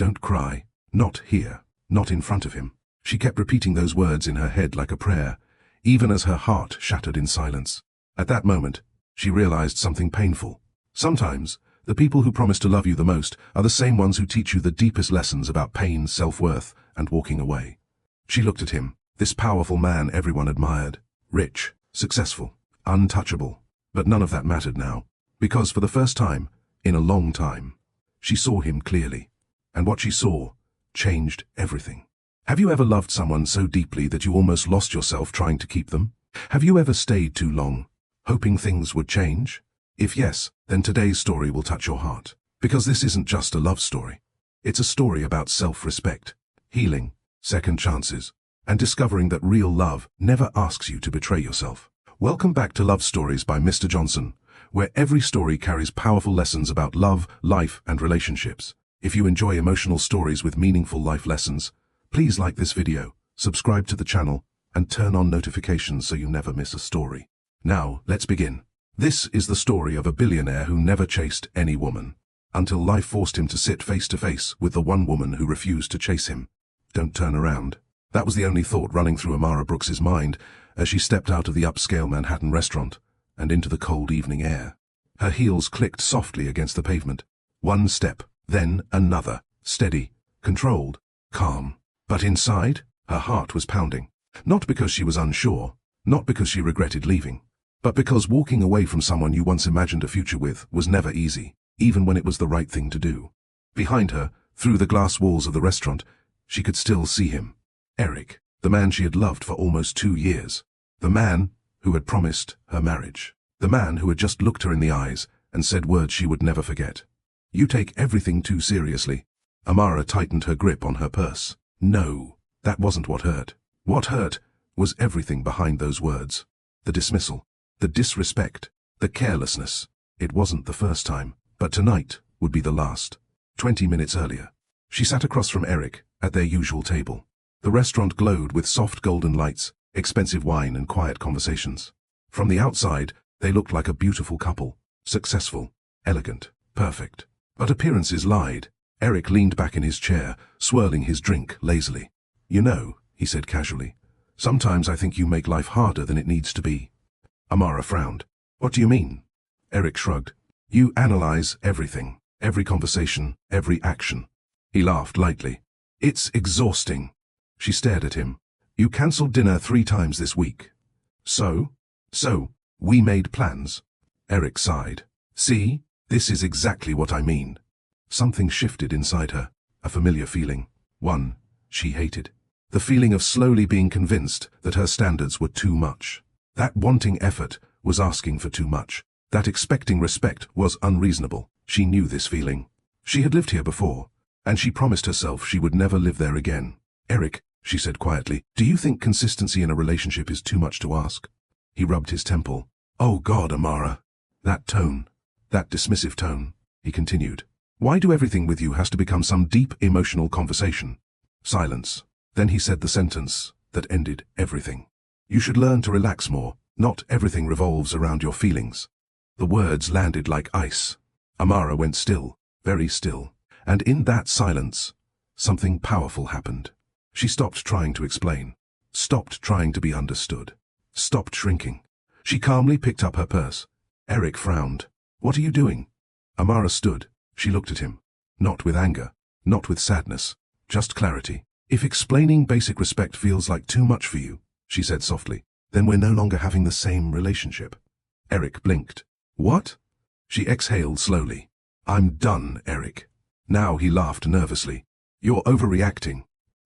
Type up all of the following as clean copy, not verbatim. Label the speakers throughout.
Speaker 1: Don't cry. Not here. Not in front of him. She kept repeating those words in her head like a prayer, even as her heart shattered in silence. At that moment, she realized something painful. Sometimes, the people who promise to love you the most are the same ones who teach you the deepest lessons about pain, self-worth, and walking away. She looked at him, this powerful man everyone admired. Rich, successful, untouchable. But none of that mattered now, because for the first time, in a long time, she saw him clearly. And what she saw changed everything. Have you ever loved someone so deeply that you almost lost yourself trying to keep them? Have you ever stayed too long, hoping things would change? If yes, then today's story will touch your heart. Because this isn't just a love story. It's a story about self-respect, healing, second chances, and discovering that real love never asks you to betray yourself. Welcome back to Love Stories by Mr. Johnson, where every story carries powerful lessons about love, life, and relationships. If you enjoy emotional stories with meaningful life lessons, please like this video, subscribe to the channel, and turn on notifications so you never miss a story. Now, let's begin. This is the story of a billionaire who never chased any woman, until life forced him to sit face to face with the one woman who refused to chase him. Don't turn around. That was the only thought running through Amara Brooks's mind as she stepped out of the upscale Manhattan restaurant and into the cold evening air. Her heels clicked softly against the pavement. One step, then another, steady, controlled, calm. But inside, her heart was pounding. Not because she was unsure, not because she regretted leaving, but because walking away from someone you once imagined a future with was never easy, even when it was the right thing to do. Behind her, through the glass walls of the restaurant, she could still see him. Eric, the man she had loved for almost 2 years. The man who had promised her marriage. The man who had just looked her in the eyes and said words she would never forget. You take everything too seriously. Amara tightened her grip on her purse. No, that wasn't what hurt. What hurt was everything behind those words. The dismissal, the disrespect, the carelessness. It wasn't the first time, but tonight would be the last. 20 minutes earlier, she sat across from Eric at their usual table. The restaurant glowed with soft golden lights, expensive wine, and quiet conversations. From the outside, they looked like a beautiful couple, successful, elegant, perfect. But appearances lied. Eric leaned back in his chair, swirling his drink lazily. You know, he said casually, sometimes I think you make life harder than it needs to be. Amara frowned. What do you mean? Eric shrugged. You analyze everything, every conversation, every action. He laughed lightly. It's exhausting. She stared at him. You cancelled dinner 3 times this week. So, we made plans. Eric sighed. See, this is exactly what I mean. Something shifted inside her, a familiar feeling. One she hated. The feeling of slowly being convinced that her standards were too much. That wanting effort was asking for too much. That expecting respect was unreasonable. She knew this feeling. She had lived here before, and she promised herself she would never live there again. Eric, she said quietly, do you think consistency in a relationship is too much to ask? He rubbed his temple. Oh God, Amara. That tone, that dismissive tone, he continued. Why do everything with you has to become some deep emotional conversation? Silence. Then he said the sentence that ended everything. You should learn to relax more. Not everything revolves around your feelings. The words landed like ice. Amara went still, very still. And in that silence, something powerful happened. She stopped trying to explain. Stopped trying to be understood. Stopped shrinking. She calmly picked up her purse. Eric frowned. What are you doing? Amara stood. She looked at him. Not with anger. Not with sadness. Just clarity. If explaining basic respect feels like too much for you, she said softly, then we're no longer having the same relationship. Eric blinked. What? She exhaled slowly. I'm done, Eric. Now he laughed nervously. You're overreacting.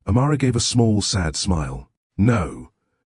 Speaker 1: Amara gave a small, sad smile. No.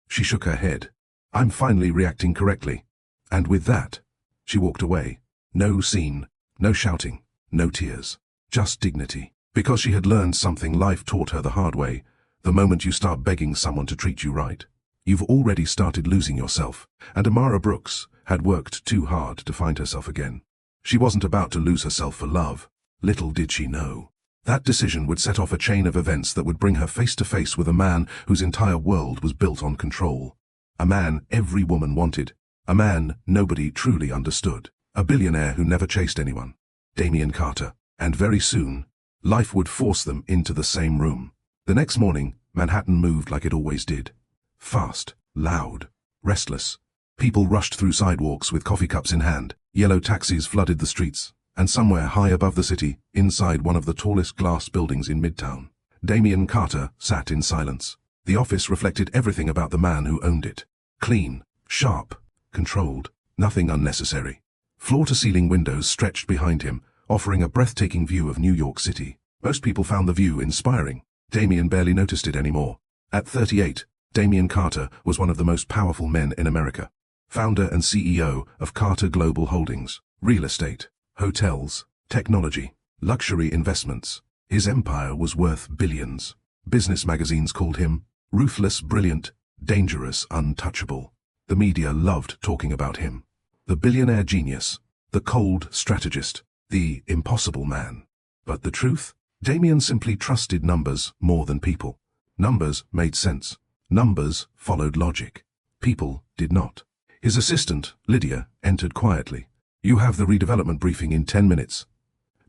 Speaker 1: She shook her head. I'm finally reacting correctly. And with that, she walked away. No scene, no shouting, no tears. Just dignity. Because she had learned something life taught her the hard way. The moment you start begging someone to treat you right, you've already started losing yourself. And Amara Brooks had worked too hard to find herself again. She wasn't about to lose herself for love. Little did she know. That decision would set off a chain of events that would bring her face to face with a man whose entire world was built on control. A man every woman wanted. A man nobody truly understood. A billionaire who never chased anyone. Damien Carter. And very soon, Life would force them into the same room. The next morning, Manhattan moved like it always did. Fast, loud, restless. People rushed through sidewalks with coffee cups in hand. Yellow taxis flooded the streets. And somewhere high above the city, inside one of the tallest glass buildings in Midtown, Damien Carter sat in silence. The office reflected everything about the man who owned it. Clean, sharp, controlled, nothing unnecessary. Floor-to-ceiling windows stretched behind him, offering a breathtaking view of New York City. Most people found the view inspiring. Damien barely noticed it anymore. At 38, Damien Carter was one of the most powerful men in America. Founder and CEO of Carter Global Holdings, real estate, hotels, technology, luxury investments. His empire was worth billions. Business magazines called him ruthless, brilliant, dangerous, untouchable. The media loved talking about him. The billionaire genius, the cold strategist, the impossible man. But the truth? Damien simply trusted numbers more than people. Numbers made sense. Numbers followed logic. People did not. His assistant, Lydia, entered quietly. "You have the redevelopment briefing in 10 minutes.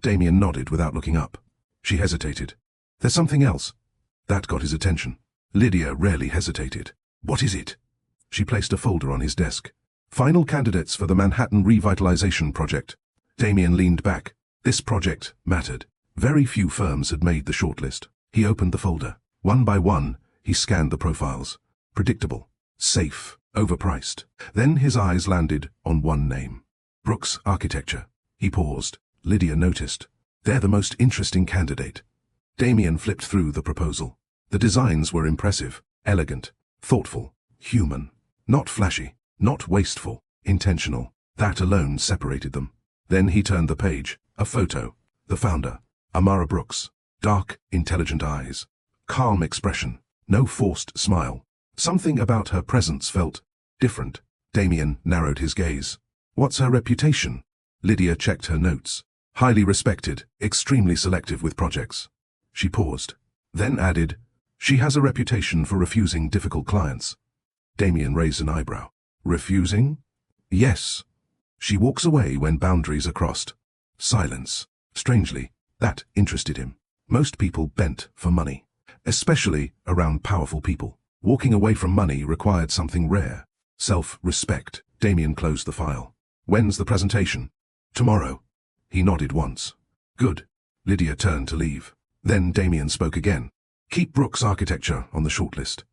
Speaker 1: Damien nodded without looking up. She hesitated. "There's something else." That got his attention. Lydia rarely hesitated. "What is it?" She placed a folder on his desk. "Final candidates for the Manhattan Revitalization Project." Damien leaned back. This project mattered. Very few firms had made the shortlist. He opened the folder. One by one, he scanned the profiles. Predictable. Safe. Overpriced. Then his eyes landed on one name. Brooks Architecture. He paused. Lydia noticed. "They're the most interesting candidate." Damien flipped through the proposal. The designs were impressive, elegant, thoughtful, human. Not flashy, not wasteful, intentional. That alone separated them. Then he turned the page. A photo. The founder. Amara Brooks. Dark, intelligent eyes. Calm expression. No forced smile. Something about her presence felt different. Damien narrowed his gaze. "What's her reputation?" Lydia checked her notes. "Highly respected, extremely selective with projects." She paused, then added, "She has a reputation for refusing difficult clients." Damien raised an eyebrow. "Refusing?" "Yes. She walks away when boundaries are crossed." Silence. Strangely, that interested him. Most people bent for money, especially around powerful people. Walking away from money required something rare. Self-respect. Damien closed the file. "When's the presentation?" "Tomorrow." He nodded once. "Good." Lydia turned to leave. Then Damien spoke again. "Keep Brooks Architecture on the shortlist."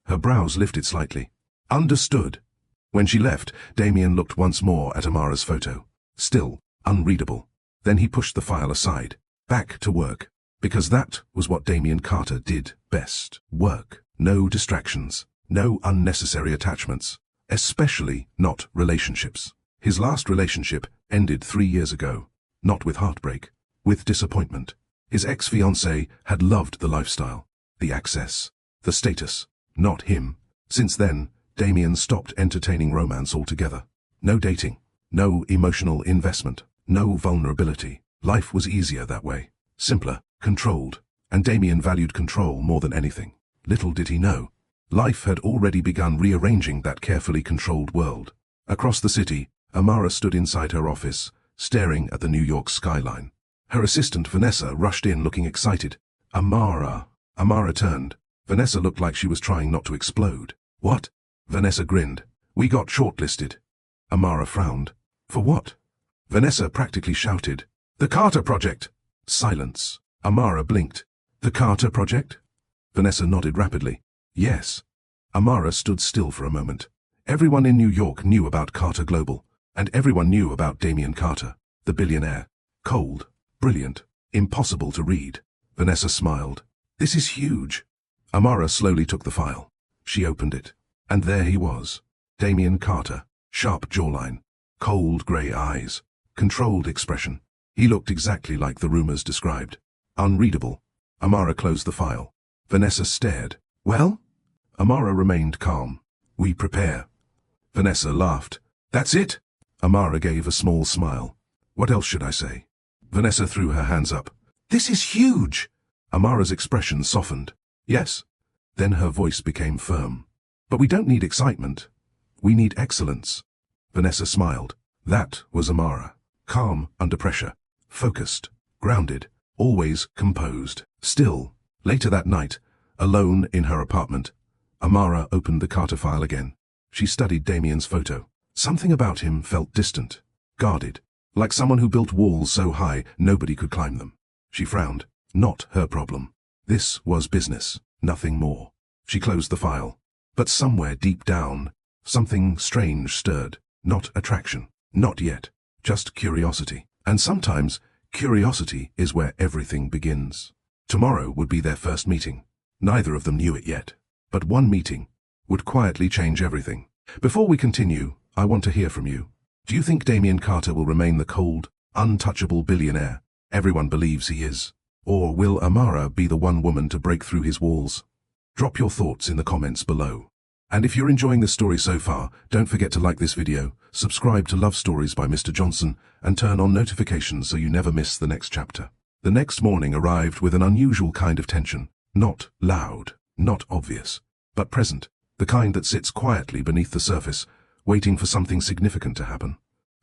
Speaker 1: Her brows lifted slightly. "Understood." When she left, Damien looked once more at Amara's photo. Still unreadable. Then he pushed the file aside. Back to work. Because that was what Damien Carter did best. Work. No distractions. No unnecessary attachments. Especially not relationships. His last relationship ended 3 years ago. Not with heartbreak. With disappointment. His ex-fiancée had loved the lifestyle. The access. The status. Not him. Since then, Damien stopped entertaining romance altogether. No dating. No emotional investment. No vulnerability. Life was easier that way. Simpler. Controlled. And Damien valued control more than anything. Little did he know. Life had already begun rearranging that carefully controlled world. Across the city, Amara stood inside her office, staring at the New York skyline. Her assistant Vanessa rushed in looking excited. "Amara." Amara turned. Vanessa looked like she was trying not to explode. "What?" Vanessa grinned. "We got shortlisted." Amara frowned. "For what?" Vanessa practically shouted. "The Carter Project." Silence. Amara blinked. "The Carter Project?" Vanessa nodded rapidly. "Yes." Amara stood still for a moment. Everyone in New York knew about Carter Global, and everyone knew about Damien Carter, the billionaire. Cold, brilliant, impossible to read. Vanessa smiled. "This is huge." Amara slowly took the file. She opened it. And there he was. Damien Carter. Sharp jawline. Cold grey eyes. Controlled expression. He looked exactly like the rumors described. Unreadable. Amara closed the file. Vanessa stared. "Well?" Amara remained calm. "We prepare." Vanessa laughed. "That's it?" Amara gave a small smile. "What else should I say?" Vanessa threw her hands up. "This is huge!" Amara's expression softened. "Yes." Then her voice became firm. "But we don't need excitement. We need excellence." Vanessa smiled. That was Amara. Calm under pressure. Focused. Grounded. always composed. Still, later that night, alone in her apartment, Amara opened the Carter file again. She studied Damien's photo. Something about him felt distant, guarded, like someone who built walls so high nobody could climb them. She frowned. Not her problem. This was business, nothing more. She closed the file. But somewhere deep down, something strange stirred. Not attraction. Not yet. Just curiosity. And sometimes, curiosity is where everything begins. Tomorrow would be their first meeting. Neither of them knew it yet. But one meeting would quietly change everything. Before we continue, I want to hear from you. Do you think Damien Carter will remain the cold, untouchable billionaire everyone believes he is? Or will Amara be the one woman to break through his walls? Drop your thoughts in the comments below. And if you're enjoying this story so far, don't forget to like this video, subscribe to Love Stories by Mr. Johnson, and turn on notifications so you never miss the next chapter. The next morning arrived with an unusual kind of tension. Not loud, not obvious, but present. The kind that sits quietly beneath the surface, waiting for something significant to happen.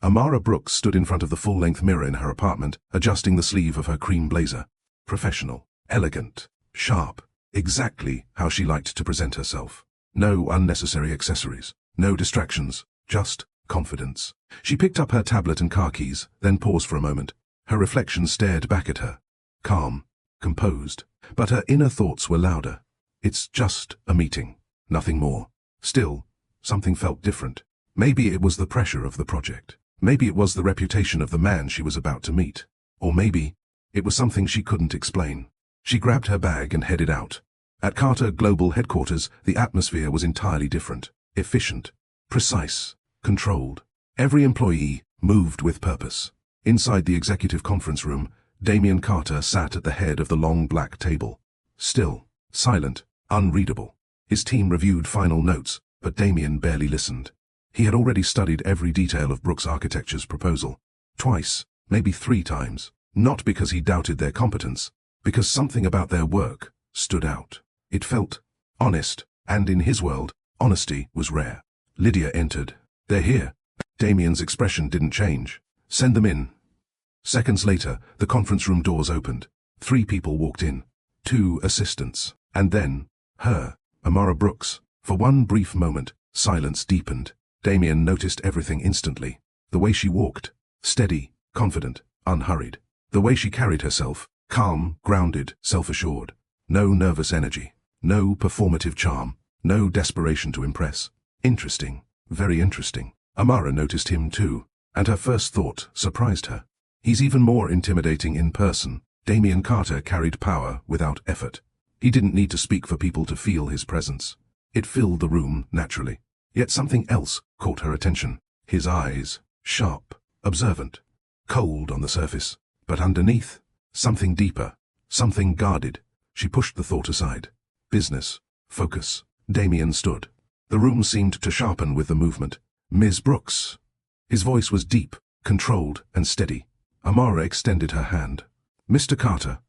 Speaker 1: Amara Brooks stood in front of the full-length mirror in her apartment, adjusting the sleeve of her cream blazer. Professional, elegant, sharp, exactly how she liked to present herself. No unnecessary accessories, no distractions, just confidence. She picked up her tablet and car keys, then paused for a moment. Her reflection stared back at her. Calm, composed, but her inner thoughts were louder. It's just a meeting, nothing more. Still, something felt different. Maybe it was the pressure of the project. Maybe it was the reputation of the man she was about to meet. Or maybe it was something she couldn't explain. She grabbed her bag and headed out. At Carter Global headquarters, the atmosphere was entirely different. Efficient, precise, controlled. Every employee moved with purpose. Inside the executive conference room, Damien Carter sat at the head of the long black table. Still, silent, unreadable. His team reviewed final notes, but Damien barely listened. He had already studied every detail of Brooks Architecture's proposal. Twice, maybe 3 times. Not because he doubted their competence, because something about their work stood out. It felt honest, and in his world, honesty was rare. Lydia entered. They're here. Damien's expression didn't change. Send them in. Seconds later, the conference room doors opened. 3 people walked in. 2 assistants. And then, her, Amara Brooks. For one brief moment, silence deepened. Damien noticed everything instantly. The way she walked, steady, confident, unhurried. The way she carried herself, calm, grounded, self-assured. No nervous energy. No performative charm. No desperation to impress. Interesting. Very interesting. Amara noticed him too, and her first thought surprised her. He's even more intimidating in person. Damien Carter carried power without effort. He didn't need to speak for people to feel his presence. It filled the room naturally. Yet something else caught her attention. His eyes, sharp, observant, cold on the surface, but underneath, something deeper, something guarded. She pushed the thought aside. Business, focus. Damien stood. The room seemed to sharpen with the movement. Ms. Brooks. His voice was deep, controlled, and steady. Amara extended her hand. Mr. Carter.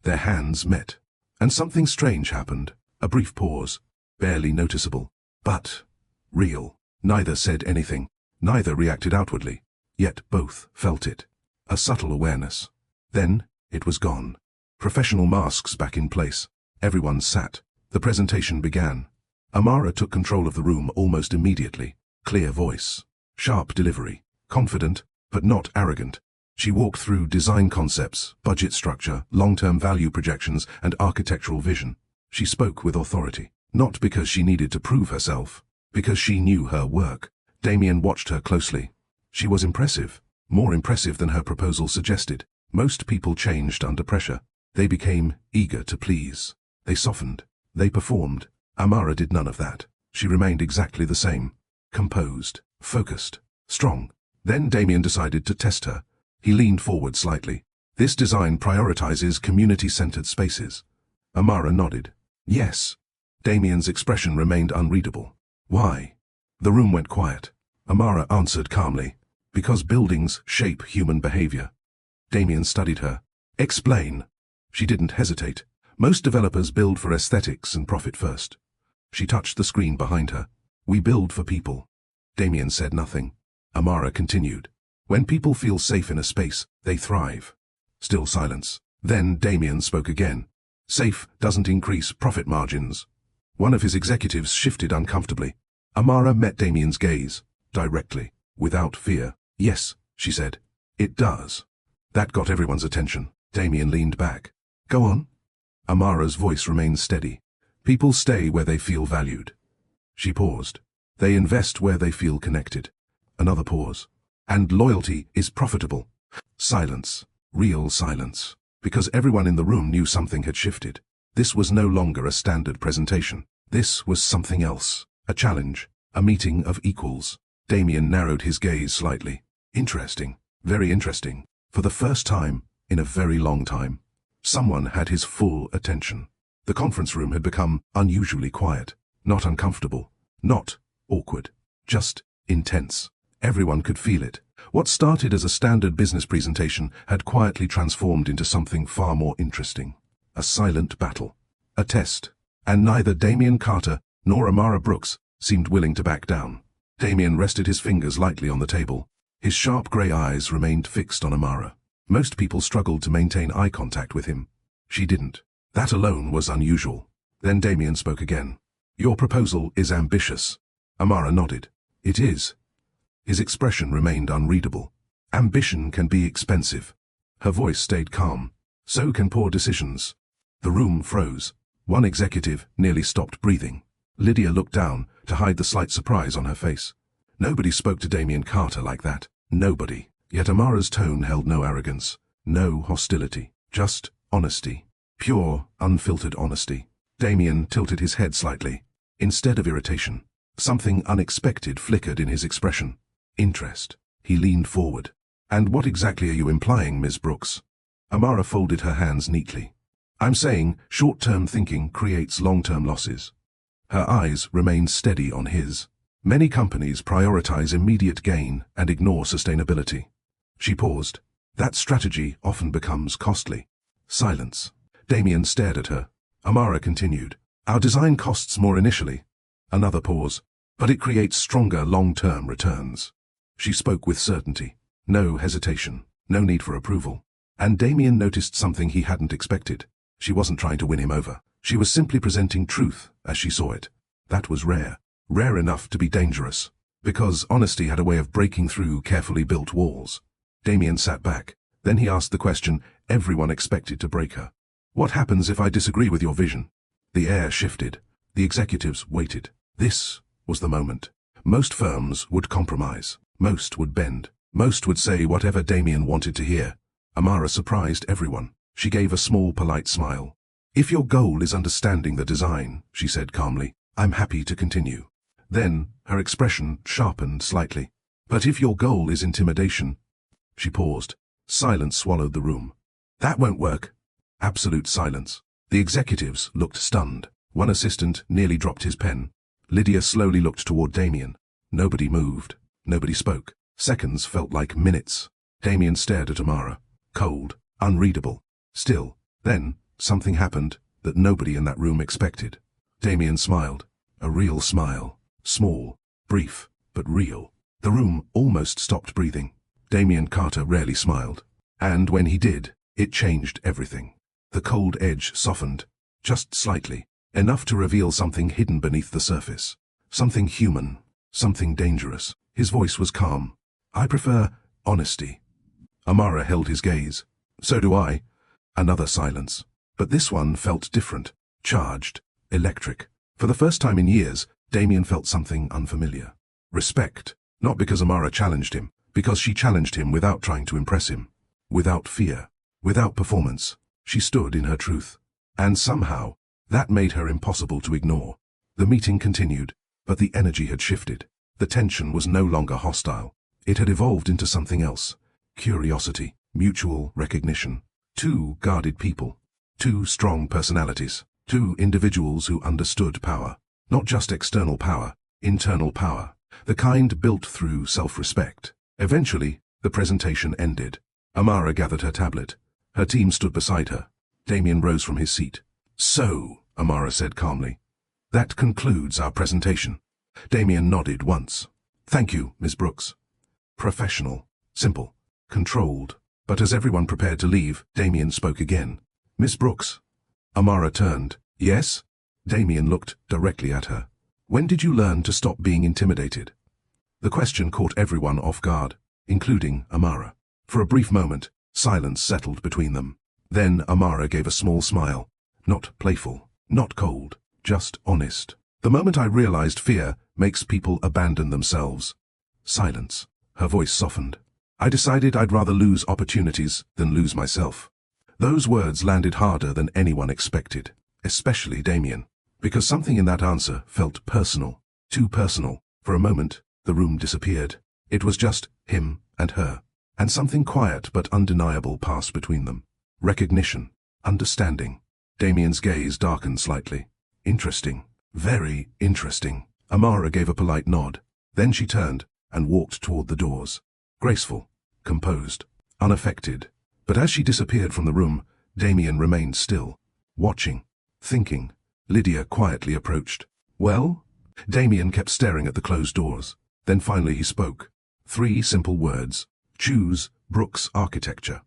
Speaker 1: Their hands met. And something strange happened. A brief pause. Barely noticeable. But real. Neither said anything. Neither reacted outwardly. Yet both felt it. A subtle awareness. Then, it was gone. Professional masks back in place. Everyone sat. The presentation began. Amara took control of the room almost immediately. Clear voice. Sharp delivery. Confident, but not arrogant. She walked through design concepts, budget structure, long-term value projections, and architectural vision. She spoke with authority. Not because she needed to prove herself. Because she knew her work. Damien watched her closely. She was impressive. More impressive than her proposal suggested. Most people changed under pressure. They became eager to please. They softened. They performed. Amara did none of that. She remained exactly the same. Composed, focused, strong. Then Damien decided to test her. He leaned forward slightly. This design prioritizes community-centered spaces. Amara nodded. Yes. Damien's expression remained unreadable. Why? The room went quiet. Amara answered calmly. Because buildings shape human behavior. Damien studied her. Explain. She didn't hesitate. Most developers build for aesthetics and profit first. She touched the screen behind her. We build for people. Damien said nothing. Amara continued. When people feel safe in a space, they thrive. Still silence. Then Damien spoke again. Safe doesn't increase profit margins. One of his executives shifted uncomfortably. Amara met Damien's gaze, directly, without fear. Yes, she said. It does. That got everyone's attention. Damien leaned back. Go on. Amara's voice remained steady. People stay where they feel valued. She paused. They invest where they feel connected. Another pause. And loyalty is profitable. Silence. Real silence. Because everyone in the room knew something had shifted. This was no longer a standard presentation. This was something else. A challenge. A meeting of equals. Damien narrowed his gaze slightly. Interesting. Very interesting. For the first time, in a very long time, someone had his full attention. The conference room had become unusually quiet. Not uncomfortable. Not awkward. Just intense. Everyone could feel it. What started as a standard business presentation had quietly transformed into something far more interesting. A silent battle. A test. And neither Damien Carter nor Amara Brooks seemed willing to back down. Damien rested his fingers lightly on the table. His sharp grey eyes remained fixed on Amara. Most people struggled to maintain eye contact with him. She didn't. That alone was unusual. Then Damien spoke again. Your proposal is ambitious. Amara nodded. It is. His expression remained unreadable. Ambition can be expensive. Her voice stayed calm. So can poor decisions. The room froze. One executive nearly stopped breathing. Lydia looked down to hide the slight surprise on her face. Nobody spoke to Damien Carter like that. Nobody. Yet Amara's tone held no arrogance. No hostility. Just honesty. Pure, unfiltered honesty. Damien tilted his head slightly. Instead of irritation, something unexpected flickered in his expression. Interest. He leaned forward. And what exactly are you implying, Ms. Brooks? Amara folded her hands neatly. I'm saying short-term thinking creates long-term losses. Her eyes remained steady on his. Many companies prioritize immediate gain and ignore sustainability. She paused. That strategy often becomes costly. Silence. Damien stared at her. Amara continued. Our design costs more initially. Another pause. But it creates stronger long-term returns. She spoke with certainty. No hesitation. No need for approval. And Damien noticed something he hadn't expected. She wasn't trying to win him over. She was simply presenting truth as she saw it. That was rare. Rare enough to be dangerous. Because honesty had a way of breaking through carefully built walls. Damien sat back. Then he asked the question everyone expected to break her. What happens if I disagree with your vision? The air shifted. The executives waited. This was the moment. Most firms would compromise. Most would bend. Most would say whatever Damien wanted to hear. Amara surprised everyone. She gave a small, polite smile. If your goal is understanding the design, she said calmly, I'm happy to continue. Then, her expression sharpened slightly. But if your goal is intimidation... She paused. Silence swallowed the room. That won't work. Absolute silence. The executives looked stunned. One assistant nearly dropped his pen. Lydia slowly looked toward Damien. Nobody moved. Nobody spoke. Seconds felt like minutes. Damien stared at Amara. Cold. Unreadable. Still. Then, something happened that nobody in that room expected. Damien smiled. A real smile. Small. Brief. But real. The room almost stopped breathing. Damien Carter rarely smiled. And when he did, it changed everything. The cold edge softened. Just slightly. Enough to reveal something hidden beneath the surface. Something human. Something dangerous. His voice was calm. I prefer honesty. Amara held his gaze. So do I. Another silence. But this one felt different. Charged. Electric. For the first time in years, Damien felt something unfamiliar. Respect. Not because Amara challenged him. Because she challenged him without trying to impress him. Without fear. Without performance. She stood in her truth. And somehow, that made her impossible to ignore. The meeting continued, but the energy had shifted. The tension was no longer hostile. It had evolved into something else. Curiosity, mutual recognition. Two guarded people. Two strong personalities. Two individuals who understood power. Not just external power, internal power. The kind built through self-respect. Eventually, the presentation ended. Amara gathered her tablet. Her team stood beside her. Damien rose from his seat. So, Amara said calmly, that concludes our presentation. Damien nodded once. Thank you, Ms. Brooks. Professional, simple, controlled. But as everyone prepared to leave, Damien spoke again. "Miss Brooks?" Amara turned. "Yes?" Damien looked directly at her. "When did you learn to stop being intimidated?" The question caught everyone off guard, including Amara. For a brief moment, silence settled between them. Then Amara gave a small smile. Not playful, not cold, just honest. "The moment I realized fear makes people abandon themselves." Silence. Her voice softened. "I decided I'd rather lose opportunities than lose myself." Those words landed harder than anyone expected, especially Damien, because something in that answer felt personal, too personal. For a moment, the room disappeared. It was just him and her, and something quiet but undeniable passed between them. Recognition, understanding. Damien's gaze darkened slightly. "Interesting. Very interesting." Amara gave a polite nod. Then she turned and walked toward the doors. Graceful, composed, unaffected. But as she disappeared from the room, Damien remained still, watching, thinking. Lydia quietly approached. "Well?" Damien kept staring at the closed doors. Then finally he spoke. 3 simple words. "Choose Brooks Architecture."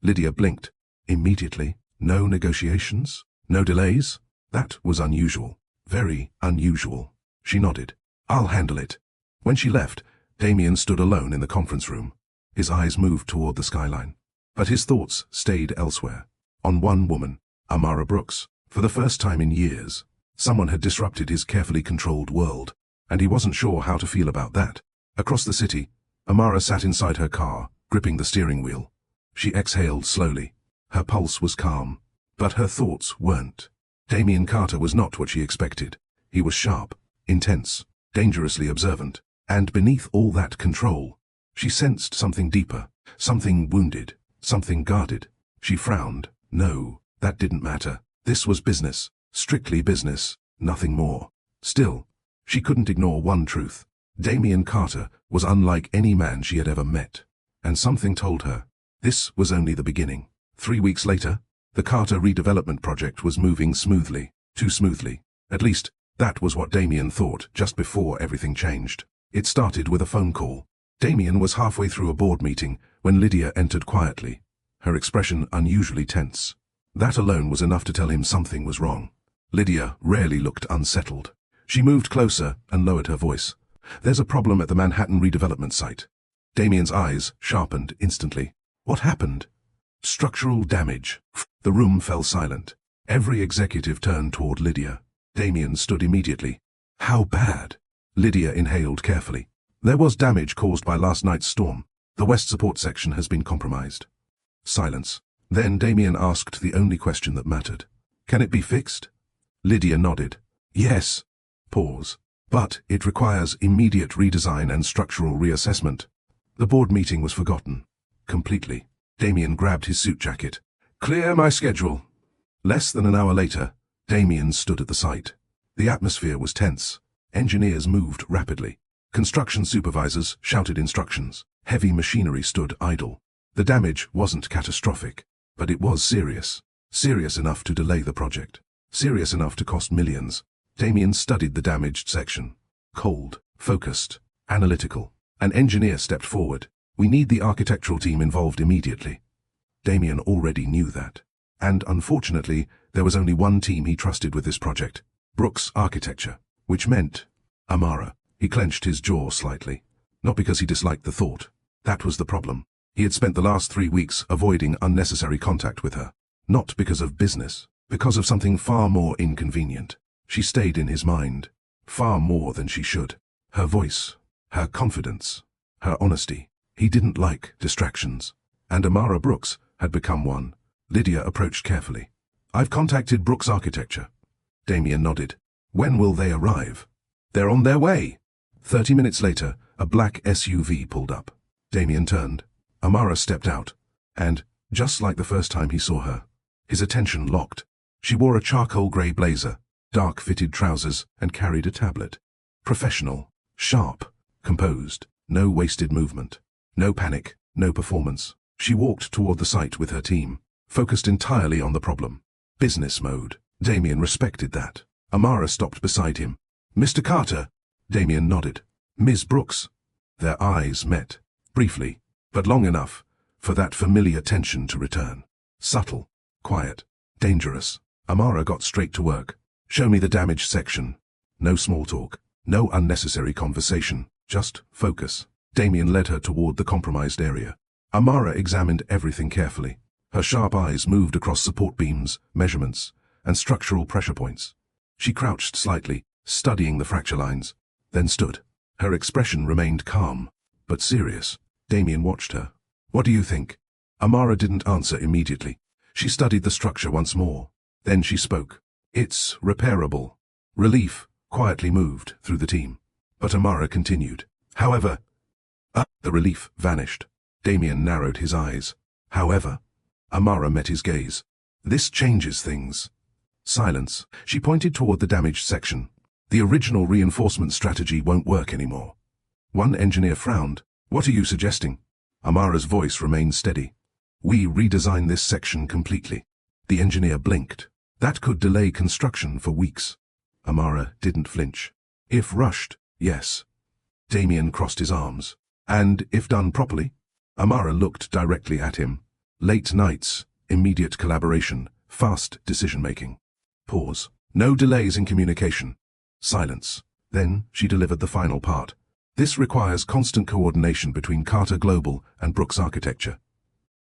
Speaker 1: Lydia blinked. Immediately. No negotiations? No delays? That was unusual. Very unusual. She nodded. "I'll handle it." When she left, Damien stood alone in the conference room. His eyes moved toward the skyline. But his thoughts stayed elsewhere. On one woman, Amara Brooks. For the first time in years, someone had disrupted his carefully controlled world, and he wasn't sure how to feel about that. Across the city, Amara sat inside her car, gripping the steering wheel. She exhaled slowly. Her pulse was calm, but her thoughts weren't. Damien Carter was not what she expected. He was sharp, intense, dangerously observant, and beneath all that control, she sensed something deeper, something wounded, something guarded. She frowned. No, that didn't matter. This was business, strictly business, nothing more. Still, she couldn't ignore one truth. Damien Carter was unlike any man she had ever met. And something told her, this was only the beginning. 3 weeks later, the Carter redevelopment project was moving smoothly, too smoothly. At least, that was what Damien thought just before everything changed. It started with a phone call. Damien was halfway through a board meeting when Lydia entered quietly, her expression unusually tense. That alone was enough to tell him something was wrong. Lydia rarely looked unsettled. She moved closer and lowered her voice. "There's a problem at the Manhattan redevelopment site." Damien's eyes sharpened instantly. "What happened?" "Structural damage." The room fell silent. Every executive turned toward Lydia. Damien stood immediately. "How bad?" Lydia inhaled carefully. "There was damage caused by last night's storm. The west support section has been compromised." Silence. Then Damien asked the only question that mattered. "Can it be fixed?" Lydia nodded. "Yes." Pause. "But it requires immediate redesign and structural reassessment." The board meeting was forgotten. Completely. Damien grabbed his suit jacket. "Clear my schedule." Less than an hour later, Damien stood at the site. The atmosphere was tense. Engineers moved rapidly. Construction supervisors shouted instructions. Heavy machinery stood idle. The damage wasn't catastrophic, but it was serious. Serious enough to delay the project. Serious enough to cost millions. Damien studied the damaged section. Cold, focused, analytical. An engineer stepped forward. "We need the architectural team involved immediately." Damien already knew that. And unfortunately, there was only one team he trusted with this project. Brooks Architecture. Which meant Amara. He clenched his jaw slightly. Not because he disliked the thought. That was the problem. He had spent the last 3 weeks avoiding unnecessary contact with her. Not because of business. Because of something far more inconvenient. She stayed in his mind. Far more than she should. Her voice. Her confidence. Her honesty. He didn't like distractions. And Amara Brooks had become one. Lydia approached carefully. "I've contacted Brooks Architecture." Damien nodded. "When will they arrive?" "They're on their way." 30 minutes later, a black SUV pulled up. Damien turned. Amara stepped out. And, just like the first time he saw her, his attention locked. She wore a charcoal grey blazer, dark-fitted trousers, and carried a tablet. Professional, sharp, composed, no wasted movement. No panic, no performance. She walked toward the site with her team, focused entirely on the problem. Business mode. Damien respected that. Amara stopped beside him. "Mr. Carter?" Damien nodded. "Ms. Brooks?" Their eyes met. Briefly, but long enough, for that familiar tension to return. Subtle, quiet, dangerous. Amara got straight to work. Show me the damaged section. No small talk, no unnecessary conversation, just focus. Damien led her toward the compromised area. Amara examined everything carefully. Her sharp eyes moved across support beams, measurements, and structural pressure points. She crouched slightly, studying the fracture lines, then stood. Her expression remained calm, but serious. Damien watched her. What do you think? Amara didn't answer immediately. She studied the structure once more. Then she spoke. It's repairable. Relief quietly moved through the team. But Amara continued. However, the relief vanished. Damien narrowed his eyes. However, Amara met his gaze. This changes things. Silence. She pointed toward the damaged section. The original reinforcement strategy won't work anymore. One engineer frowned. What are you suggesting? Amara's voice remained steady. We redesign this section completely. The engineer blinked. That could delay construction for weeks. Amara didn't flinch. If rushed, yes. Damien crossed his arms. And if done properly? Amara looked directly at him. Late nights, immediate collaboration, fast decision-making. Pause. No delays in communication. Silence. Then she delivered the final part. This requires constant coordination between Carter Global and Brooks Architecture.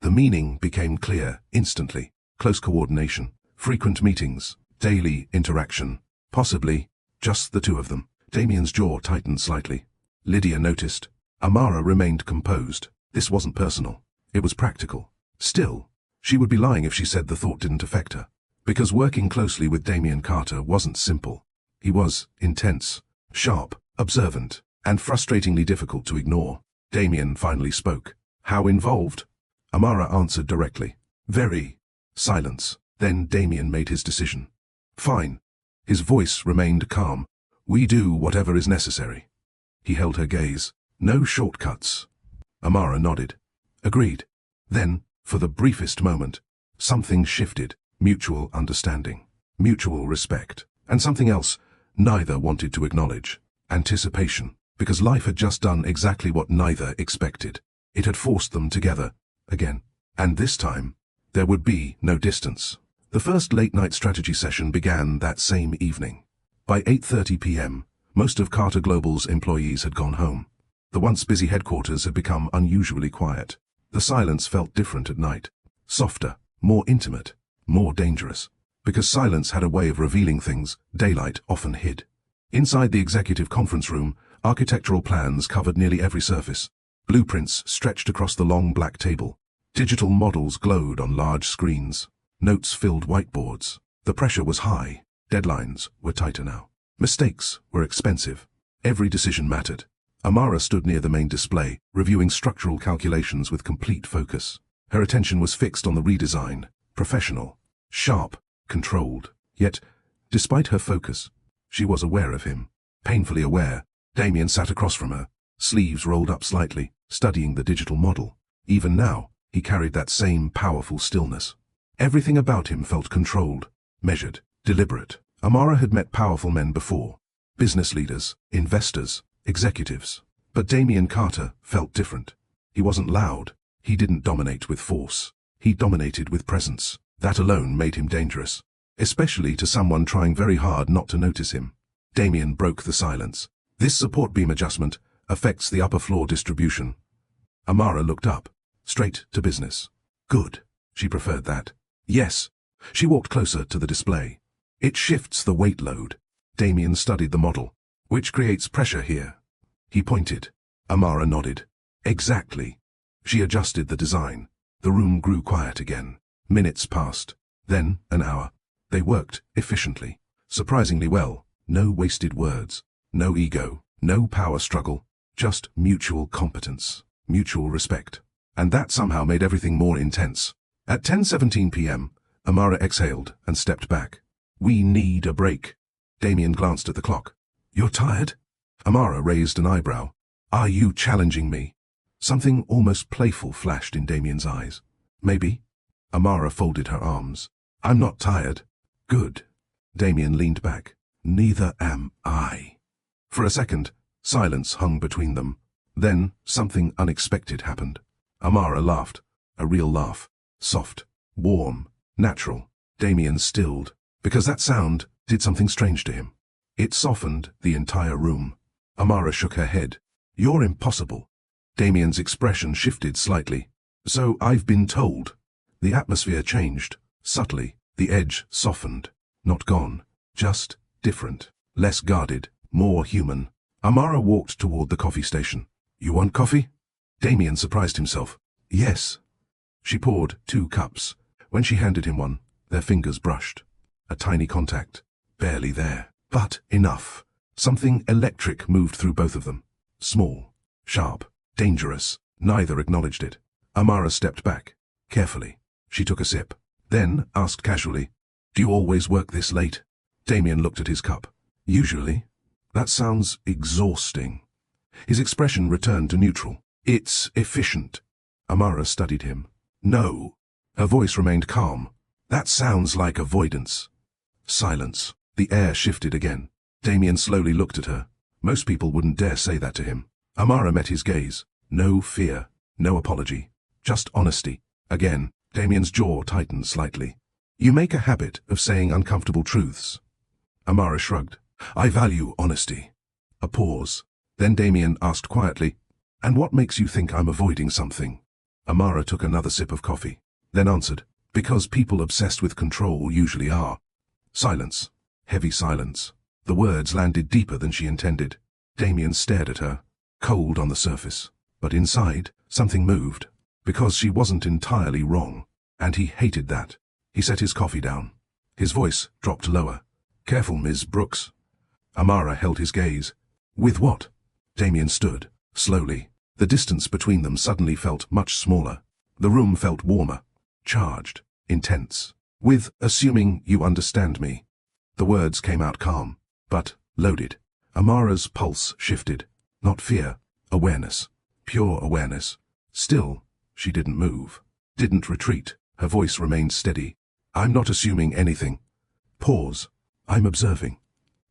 Speaker 1: The meaning became clear instantly. Close coordination, frequent meetings, daily interaction. Possibly just the two of them. Damien's jaw tightened slightly. Lydia noticed. Amara remained composed. This wasn't personal. It was practical. Still, she would be lying if she said the thought didn't affect her. Because working closely with Damien Carter wasn't simple. He was intense, sharp, observant, and frustratingly difficult to ignore. Damien finally spoke. How involved? Amara answered directly. Very. Silence. Then Damien made his decision. Fine. His voice remained calm. We do whatever is necessary. He held her gaze. No shortcuts. Amara nodded. Agreed. Then, for the briefest moment, something shifted. Mutual understanding, mutual respect, and something else neither wanted to acknowledge. Anticipation, because life had just done exactly what neither expected. It had forced them together, again. And this time, there would be no distance. The first late-night strategy session began that same evening. By 8:30 p.m., most of Carter Global's employees had gone home. The once busy headquarters had become unusually quiet. The silence felt different at night. Softer, more intimate, more dangerous. Because silence had a way of revealing things daylight often hid. Inside the executive conference room, architectural plans covered nearly every surface. Blueprints stretched across the long black table. Digital models glowed on large screens. Notes filled whiteboards. The pressure was high. Deadlines were tighter now. Mistakes were expensive. Every decision mattered. Amara stood near the main display, reviewing structural calculations with complete focus. Her attention was fixed on the redesign. Professional, sharp, controlled. Yet, despite her focus, she was aware of him. Painfully aware. Damien sat across from her, sleeves rolled up slightly, studying the digital model. Even now, he carried that same powerful stillness. Everything about him felt controlled, measured, deliberate. Amara had met powerful men before. Business leaders, investors, executives. But Damien Carter felt different. He wasn't loud. He didn't dominate with force. He dominated with presence. That alone made him dangerous. Especially to someone trying very hard not to notice him. Damien broke the silence. This support beam adjustment affects the upper floor distribution. Amara looked up, straight to business. Good. She preferred that. Yes. She walked closer to the display. It shifts the weight load. Damien studied the model. Which creates pressure here. He pointed. Amara nodded. Exactly. She adjusted the design. The room grew quiet again. Minutes passed. Then an hour. They worked efficiently. Surprisingly well. No wasted words. No ego. No power struggle. Just mutual competence. Mutual respect. And that somehow made everything more intense. At 10:17 p.m., Amara exhaled and stepped back. We need a break. Damien glanced at the clock. You're tired? Amara raised an eyebrow. Are you challenging me? Something almost playful flashed in Damien's eyes. Maybe. Amara folded her arms. I'm not tired. Good. Damien leaned back. Neither am I. For a second, silence hung between them. Then, something unexpected happened. Amara laughed. A real laugh. Soft, warm, natural. Damien stilled, because that sound did something strange to him. It softened the entire room. Amara shook her head. "You're impossible." Damien's expression shifted slightly. "So I've been told." The atmosphere changed. Subtly, the edge softened. Not gone, just different. Less guarded, more human. Amara walked toward the coffee station. "You want coffee?" Damien surprised himself. "Yes." She poured 2 cups. When she handed him one, their fingers brushed. A tiny contact. Barely there. But enough. Something electric moved through both of them. Small, sharp, dangerous. Neither acknowledged it. Amara stepped back. Carefully. She took a sip. Then asked casually, "Do you always work this late?" Damien looked at his cup. "Usually." "That sounds exhausting." His expression returned to neutral. "It's efficient." Amara studied him. "No." Her voice remained calm. "That sounds like avoidance." Silence. The air shifted again. Damien slowly looked at her. Most people wouldn't dare say that to him. Amara met his gaze. No fear. No apology. Just honesty. Again, Damien's jaw tightened slightly. "You make a habit of saying uncomfortable truths." Amara shrugged. "I value honesty." A pause. Then Damien asked quietly, "And what makes you think I'm avoiding something?" Amara took another sip of coffee, then answered, "Because people obsessed with control usually are." Silence. Heavy silence. The words landed deeper than she intended. Damien stared at her, cold on the surface. But inside, something moved. Because she wasn't entirely wrong. And he hated that. He set his coffee down. His voice dropped lower. "Careful, Ms. Brooks." Amara held his gaze. "With what?" Damien stood, slowly. The distance between them suddenly felt much smaller. The room felt warmer, charged, intense. "With assuming you understand me." The words came out calm, but loaded. Amara's pulse shifted. Not fear, awareness. Pure awareness. Still, she didn't move. Didn't retreat. Her voice remained steady. "I'm not assuming anything." Pause. "I'm observing."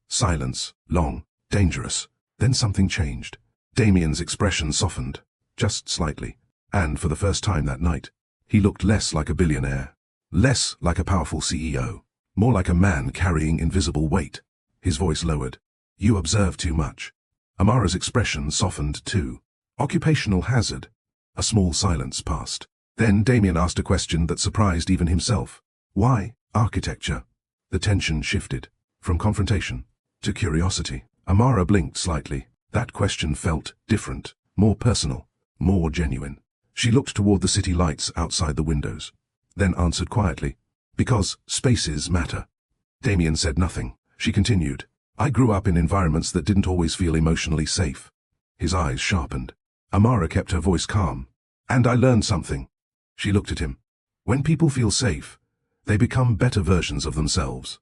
Speaker 1: Silence. Long. Dangerous. Then something changed. Damien's expression softened. Just slightly. And for the first time that night, he looked less like a billionaire. Less like a powerful CEO. More like a man carrying invisible weight. His voice lowered. "You observe too much." Amara's expression softened too. Occupational hazard. A small silence passed. Then Damien asked a question that surprised even himself. "Why architecture?" The tension shifted. From confrontation to curiosity. Amara blinked slightly. That question felt different, more personal, more genuine. She looked toward the city lights outside the windows. Then answered quietly, "Because spaces matter." Damien said nothing. She continued, "I grew up in environments that didn't always feel emotionally safe." His eyes sharpened. Amara kept her voice calm. "And I learned something." She looked at him. "When people feel safe, they become better versions of themselves."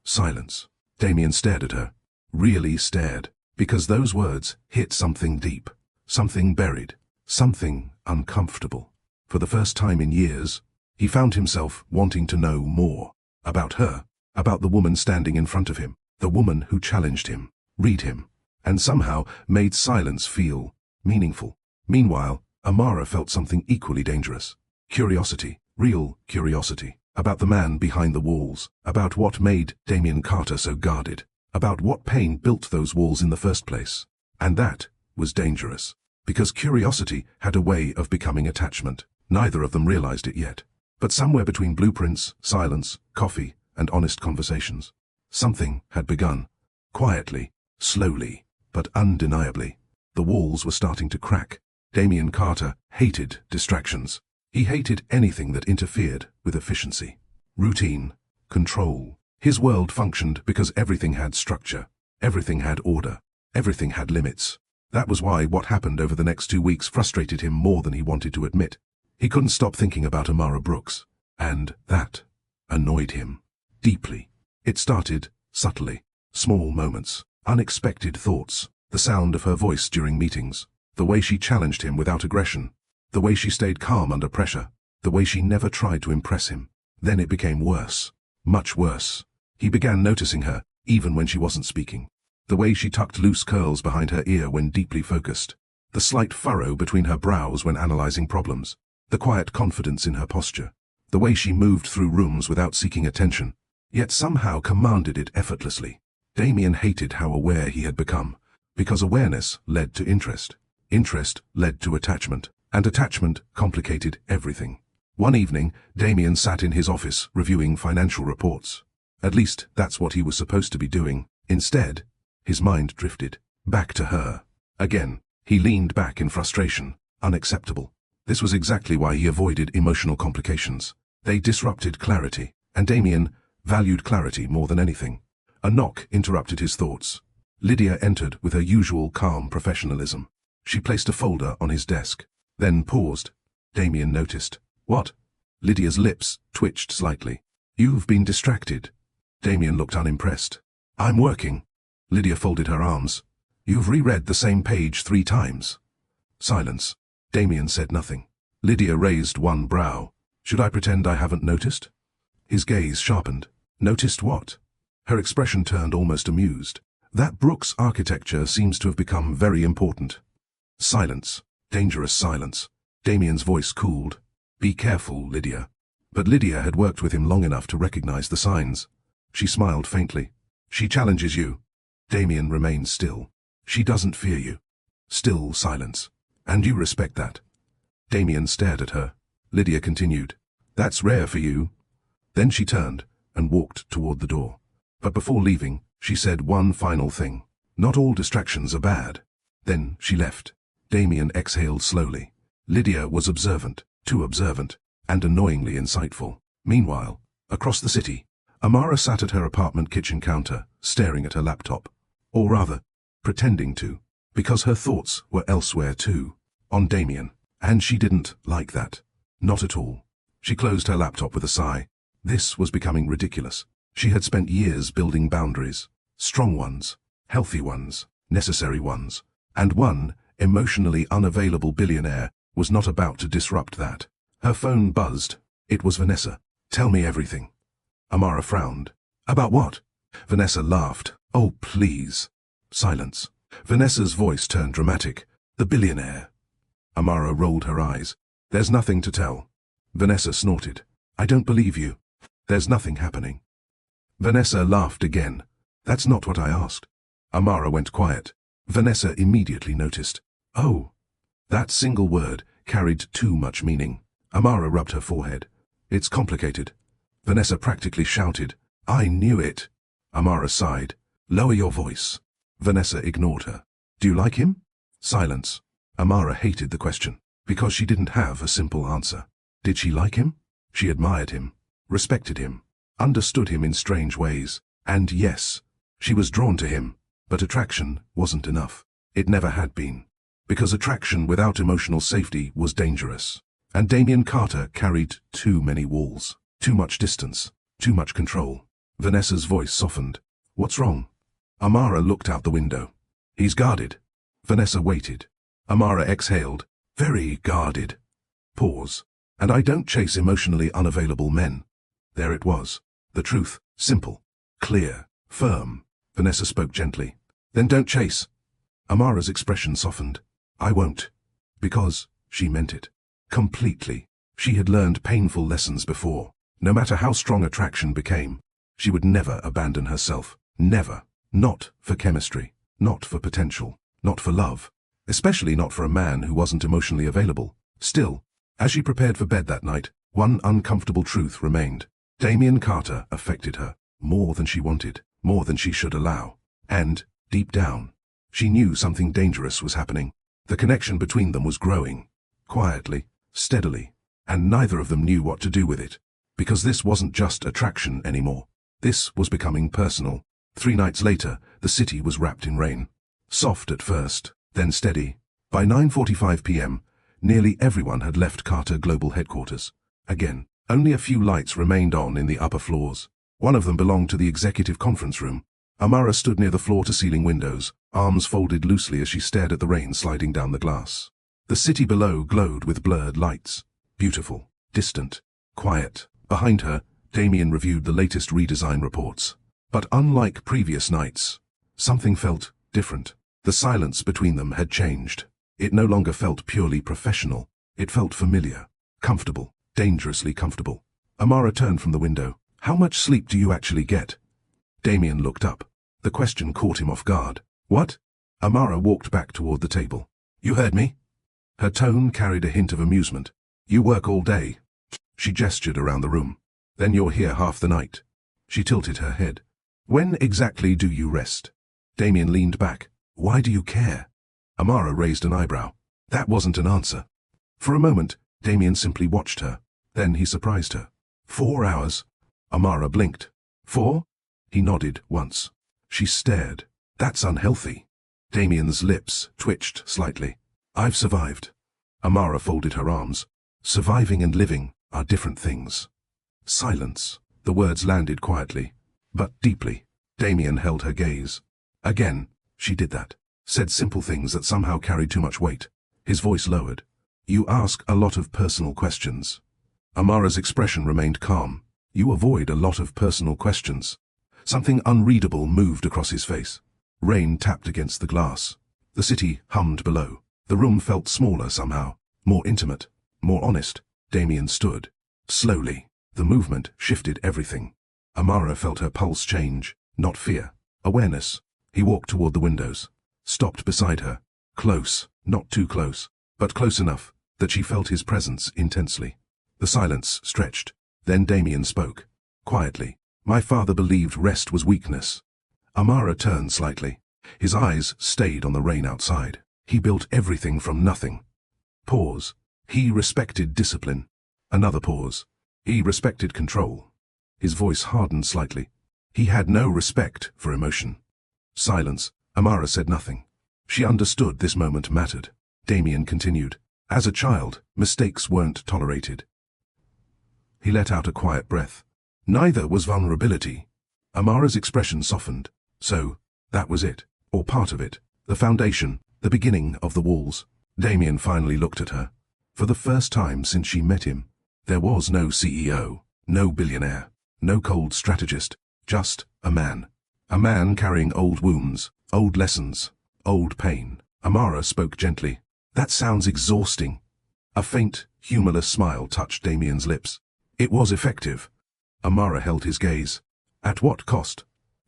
Speaker 1: Silence. Damien stared at her. Really stared. Because those words hit something deep. Something buried. Something uncomfortable. For the first time in years, he found himself wanting to know more. About her. About the woman standing in front of him. The woman who challenged him. Read him. And somehow made silence feel meaningful. Meanwhile, Amara felt something equally dangerous. Curiosity. Real curiosity. About the man behind the walls. About what made Damien Carter so guarded. About what pain built those walls in the first place. And that was dangerous. Because curiosity had a way of becoming attachment. Neither of them realized it yet. But somewhere between blueprints, silence, coffee, and honest conversations, something had begun. Quietly, slowly, but undeniably. The walls were starting to crack. Damien Carter hated distractions. He hated anything that interfered with efficiency. Routine. Control. His world functioned because everything had structure. Everything had order. Everything had limits. That was why what happened over the next 2 weeks frustrated him more than he wanted to admit. He couldn't stop thinking about Amara Brooks. And that annoyed him. Deeply. It started subtly. Small moments. Unexpected thoughts. The sound of her voice during meetings. The way she challenged him without aggression. The way she stayed calm under pressure. The way she never tried to impress him. Then it became worse. Much worse. He began noticing her, even when she wasn't speaking. The way she tucked loose curls behind her ear when deeply focused. The slight furrow between her brows when analyzing problems. the quiet confidence in her posture, the way she moved through rooms without seeking attention, yet somehow commanded it effortlessly. Damien hated how aware he had become, because awareness led to interest. Interest led to attachment, and attachment complicated everything. One evening, Damien sat in his office reviewing financial reports. At least, that's what he was supposed to be doing. Instead, his mind drifted back to her. Again, he leaned back in frustration. Unacceptable. This was exactly why he avoided emotional complications. They disrupted clarity, and Damien valued clarity more than anything. A knock interrupted his thoughts. Lydia entered with her usual calm professionalism. She placed a folder on his desk, then paused. Damien noticed. What? Lydia's lips twitched slightly. You've been distracted. Damien looked unimpressed. I'm working. Lydia folded her arms. You've reread the same page 3 times. Silence. Damien said nothing. Lydia raised one brow. Should I pretend I haven't noticed? His gaze sharpened. Noticed what? Her expression turned almost amused. That Brooks architecture seems to have become very important. Silence. Dangerous silence. Damien's voice cooled. Be careful, Lydia. But Lydia had worked with him long enough to recognize the signs. She smiled faintly. She challenges you. Damien remained still. She doesn't fear you. Still silence. And you respect that. Damien stared at her. Lydia continued. That's rare for you. Then she turned and walked toward the door. But before leaving, she said one final thing. Not all distractions are bad. Then she left. Damien exhaled slowly. Lydia was observant, too observant, and annoyingly insightful. Meanwhile, across the city, Amara sat at her apartment kitchen counter, staring at her laptop. Or rather, pretending to, because her thoughts were elsewhere too. On Damien. And she didn't like that. Not at all. She closed her laptop with a sigh. This was becoming ridiculous. She had spent years building boundaries. Strong ones, healthy ones, necessary ones. And one, emotionally unavailable billionaire, was not about to disrupt that. Her phone buzzed. It was Vanessa. Tell me everything. Amara frowned. About what? Vanessa laughed. Oh, please. Silence. Vanessa's voice turned dramatic. The billionaire. Amara rolled her eyes. There's nothing to tell. Vanessa snorted. I don't believe you. There's nothing happening. Vanessa laughed again. That's not what I asked. Amara went quiet. Vanessa immediately noticed. Oh. That single word carried too much meaning. Amara rubbed her forehead. It's complicated. Vanessa practically shouted. I knew it. Amara sighed. Lower your voice. Vanessa ignored her. Do you like him? Silence. Amara hated the question, because she didn't have a simple answer. Did she like him? She admired him, respected him, understood him in strange ways, and yes, she was drawn to him, but attraction wasn't enough. It never had been. Because attraction without emotional safety was dangerous. And Damien Carter carried too many walls, too much distance, too much control. Vanessa's voice softened. What's wrong? Amara looked out the window. He's guarded. Vanessa waited. Amara exhaled. Very guarded. Pause. And I don't chase emotionally unavailable men. There it was. The truth. Simple. Clear. Firm. Vanessa spoke gently. Then don't chase. Amara's expression softened. I won't. Because she meant it. Completely. She had learned painful lessons before. No matter how strong attraction became, she would never abandon herself. Never. Not for chemistry. Not for potential. Not for love. Especially not for a man who wasn't emotionally available. Still, as she prepared for bed that night, one uncomfortable truth remained. Damien Carter affected her, more than she wanted, more than she should allow. And, deep down, she knew something dangerous was happening. The connection between them was growing. Quietly, steadily. And neither of them knew what to do with it. Because this wasn't just attraction anymore. This was becoming personal. 3 nights later, the city was wrapped in rain. Soft at first, then steady. By 9:45 p.m., nearly everyone had left Carter Global Headquarters. Again, only a few lights remained on in the upper floors. One of them belonged to the executive conference room. Amara stood near the floor-to-ceiling windows, arms folded loosely as she stared at the rain sliding down the glass. The city below glowed with blurred lights. Beautiful, distant, quiet. Behind her, Damien reviewed the latest redesign reports. But unlike previous nights, something felt different. The silence between them had changed. It no longer felt purely professional. It felt familiar. Comfortable. Dangerously comfortable. Amara turned from the window. How much sleep do you actually get? Damien looked up. The question caught him off guard. What? Amara walked back toward the table. You heard me? Her tone carried a hint of amusement. You work all day. She gestured around the room. Then you're here half the night. She tilted her head. When exactly do you rest? Damien leaned back. Why do you care? Amara raised an eyebrow. That wasn't an answer. For a moment, Damien simply watched her. Then he surprised her. 4 hours. Amara blinked. 4? He nodded once. She stared. That's unhealthy. Damien's lips twitched slightly. I've survived. Amara folded her arms. Surviving and living are different things. Silence. The words landed quietly, but deeply. Damien held her gaze. Again, she did that. Said simple things that somehow carried too much weight. His voice lowered. You ask a lot of personal questions. Amara's expression remained calm. You avoid a lot of personal questions. Something unreadable moved across his face. Rain tapped against the glass. The city hummed below. The room felt smaller somehow, more intimate, more honest. Damien stood. Slowly. The movement shifted everything. Amara felt her pulse change, not fear. Awareness. He walked toward the windows. Stopped beside her. Close, not too close, but close enough that she felt his presence intensely. The silence stretched. Then Damien spoke. Quietly. My father believed rest was weakness. Amara turned slightly. His eyes stayed on the rain outside. He built everything from nothing. Pause. He respected discipline. Another pause. He respected control. His voice hardened slightly. He had no respect for emotion. Silence. Amara said nothing. She understood this moment mattered. Damien continued. As a child, mistakes weren't tolerated. He let out a quiet breath. Neither was vulnerability. Amara's expression softened. So, that was it, or part of it, the foundation, the beginning of the walls. Damien finally looked at her. For the first time since she met him, there was no CEO, no billionaire, no cold strategist, just a man. A man carrying old wounds, old lessons, old pain. Amara spoke gently. That sounds exhausting. A faint, humorless smile touched Damien's lips. It was effective. Amara held his gaze. At what cost?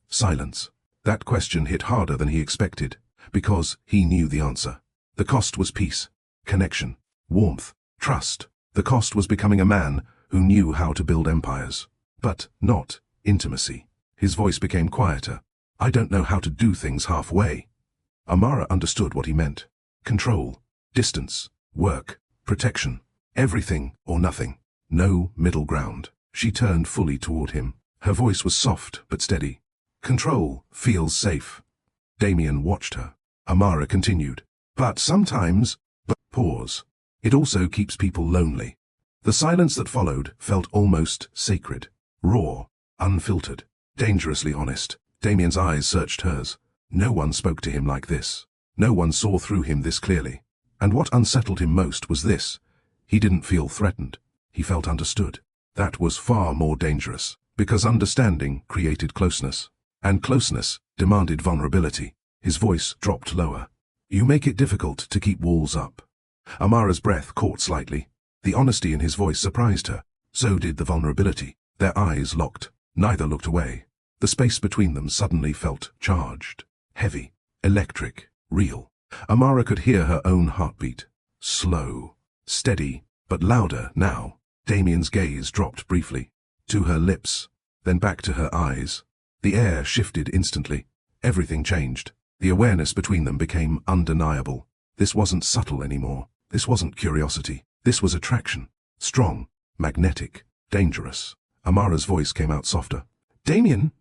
Speaker 1: Silence. That question hit harder than he expected, because he knew the answer. The cost was peace, connection, warmth, trust. The cost was becoming a man who knew how to build empires. But not intimacy. His voice became quieter. I don't know how to do things halfway. Amara understood what he meant. Control, distance, work, protection. Everything or nothing. No middle ground. She turned fully toward him. Her voice was soft but steady. Control feels safe. Damien watched her. Amara continued. But sometimes, pause. It also keeps people lonely. The silence that followed felt almost sacred. Raw, unfiltered, dangerously honest. Damien's eyes searched hers. No one spoke to him like this. No one saw through him this clearly. And what unsettled him most was this. He didn't feel threatened. He felt understood. That was far more dangerous, because understanding created closeness. And closeness demanded vulnerability. His voice dropped lower. You make it difficult to keep walls up. Amara's breath caught slightly. The honesty in his voice surprised her. So did the vulnerability. Their eyes locked. Neither looked away. The space between them suddenly felt charged, heavy, electric, real. Amara could hear her own heartbeat. Slow, steady, but louder now. Damien's gaze dropped briefly. To her lips, then back to her eyes. The air shifted instantly. Everything changed. The awareness between them became undeniable. This wasn't subtle anymore. This wasn't curiosity. This was attraction. Strong, magnetic, dangerous. Amara's voice came out softer. Damien?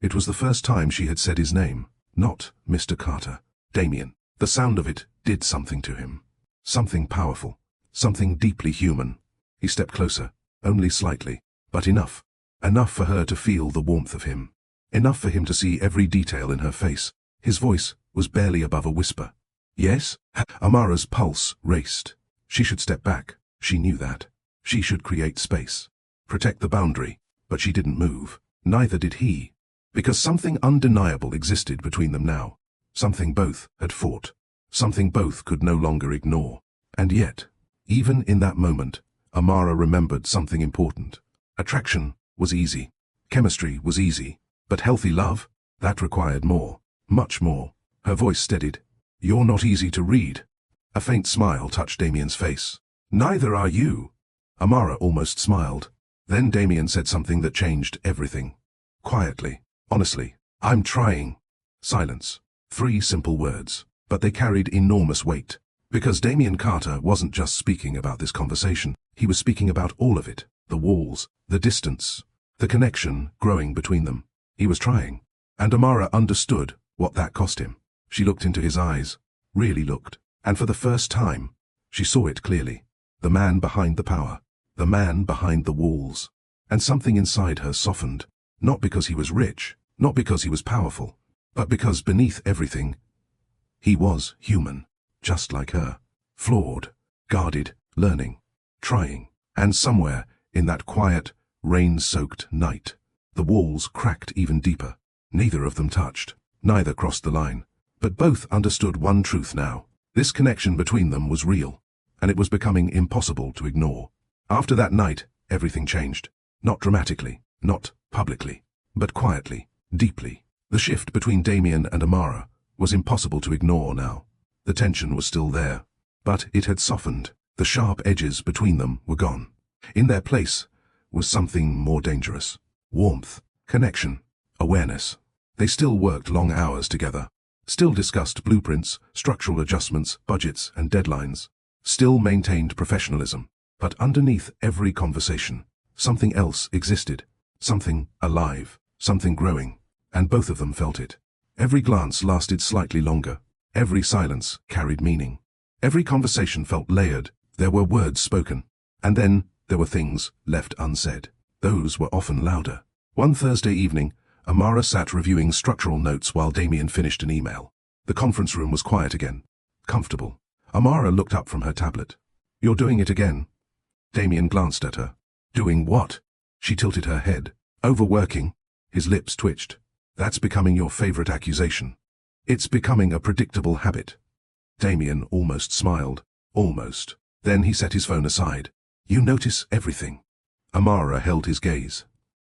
Speaker 1: It was the first time she had said his name. Not Mr. Carter. Damien. The sound of it did something to him. Something powerful. Something deeply human. He stepped closer, only slightly, but enough. Enough for her to feel the warmth of him. Enough for him to see every detail in her face. His voice was barely above a whisper. Yes? Amara's pulse raced. She should step back. She knew that. She should create space. Protect the boundary. But she didn't move. Neither did he. Because something undeniable existed between them now. Something both had fought. Something both could no longer ignore. And yet, even in that moment, Amara remembered something important. Attraction was easy. Chemistry was easy. But healthy love? That required more. Much more. Her voice steadied. You're not easy to read. A faint smile touched Damien's face. Neither are you. Amara almost smiled. Then Damien said something that changed everything. Quietly, honestly, I'm trying. Silence. 3 simple words. But they carried enormous weight. Because Damien Carter wasn't just speaking about this conversation, he was speaking about all of it. The walls, the distance, the connection growing between them. He was trying. And Amara understood what that cost him. She looked into his eyes. Really looked. And for the first time, she saw it clearly. The man behind the power. The man behind the walls. And something inside her softened. Not because he was rich, not because he was powerful, but because beneath everything, he was human, just like her. Flawed, guarded, learning, trying. And somewhere, in that quiet, rain-soaked night, the walls cracked even deeper. Neither of them touched. Neither crossed the line. But both understood one truth now. This connection between them was real, and it was becoming impossible to ignore. After that night, everything changed. Not dramatically, not publicly, but quietly, deeply. The shift between Damien and Amara was impossible to ignore now. The tension was still there, but it had softened. The sharp edges between them were gone. In their place was something more dangerous. Warmth, connection, awareness. They still worked long hours together. Still discussed blueprints, structural adjustments, budgets, and deadlines. Still maintained professionalism. But underneath every conversation, something else existed. Something alive. Something growing. And both of them felt it. Every glance lasted slightly longer. Every silence carried meaning. Every conversation felt layered. There were words spoken. And then there were things left unsaid. Those were often louder. One Thursday evening, Amara sat reviewing structural notes while Damien finished an email. The conference room was quiet again. Comfortable. Amara looked up from her tablet. You're doing it again. Damien glanced at her. Doing what? She tilted her head. Overworking. His lips twitched. That's becoming your favorite accusation. It's becoming a predictable habit. Damien almost smiled. Almost. Then he set his phone aside. You notice everything. Amara held his gaze.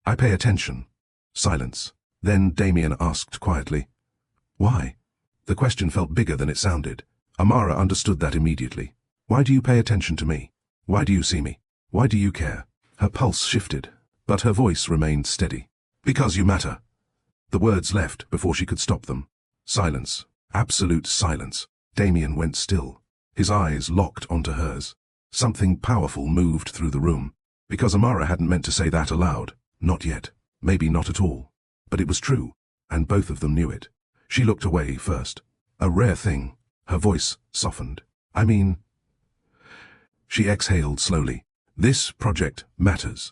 Speaker 1: I pay attention. Silence. Then Damien asked quietly, why? The question felt bigger than it sounded. Amara understood that immediately. Why do you pay attention to me? Why do you see me? Why do you care? Her pulse shifted, but her voice remained steady. Because you matter. The words left before she could stop them. Silence. Absolute silence. Damien went still. His eyes locked onto hers. Something powerful moved through the room. Because Amara hadn't meant to say that aloud. Not yet. Maybe not at all. But it was true, and both of them knew it. She looked away first. A rare thing. Her voice softened. I mean... She exhaled slowly. This project matters.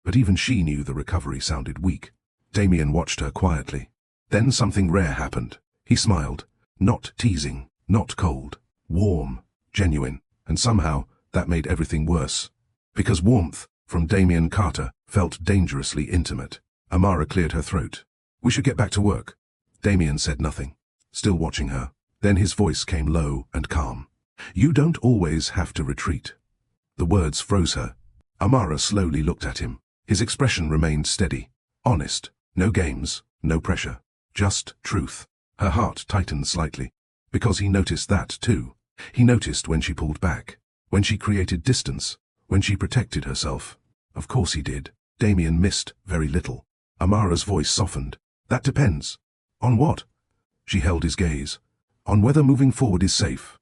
Speaker 1: But even she knew the recovery sounded weak. Damien watched her quietly. Then something rare happened. He smiled. Not teasing, not cold. Warm, genuine. And somehow, that made everything worse. Because warmth from Damien Carter felt dangerously intimate. Amara cleared her throat. We should get back to work. Damien said nothing, still watching her. Then his voice came low and calm. You don't always have to retreat. The words froze her. Amara slowly looked at him. His expression remained steady. Honest. No games, no pressure. Just truth. Her heart tightened slightly. Because he noticed that too. He noticed when she pulled back. When she created distance. When she protected herself. Of course he did. Damien missed very little. Amara's voice softened. That depends. On what? She held his gaze. On whether moving forward is safe.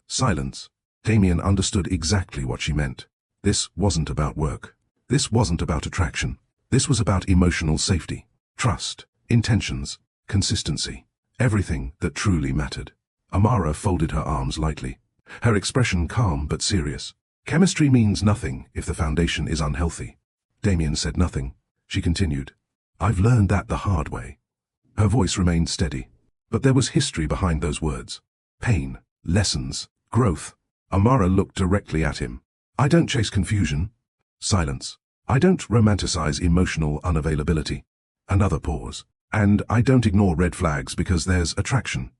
Speaker 1: Silence. Damien understood exactly what she meant. This wasn't about work. This wasn't about attraction. This was about emotional safety. Trust. Intentions. Consistency. Everything that truly mattered. Amara folded her arms lightly. Her expression calm but serious. Chemistry means nothing if the foundation is unhealthy. Damien said nothing. She continued. I've learned that the hard way. Her voice remained steady. But there was history behind those words. Pain. Lessons. Growth. Amara looked directly at him. I don't chase confusion. Silence. I don't romanticize emotional unavailability. Another pause. And I don't ignore red flags because there's attraction.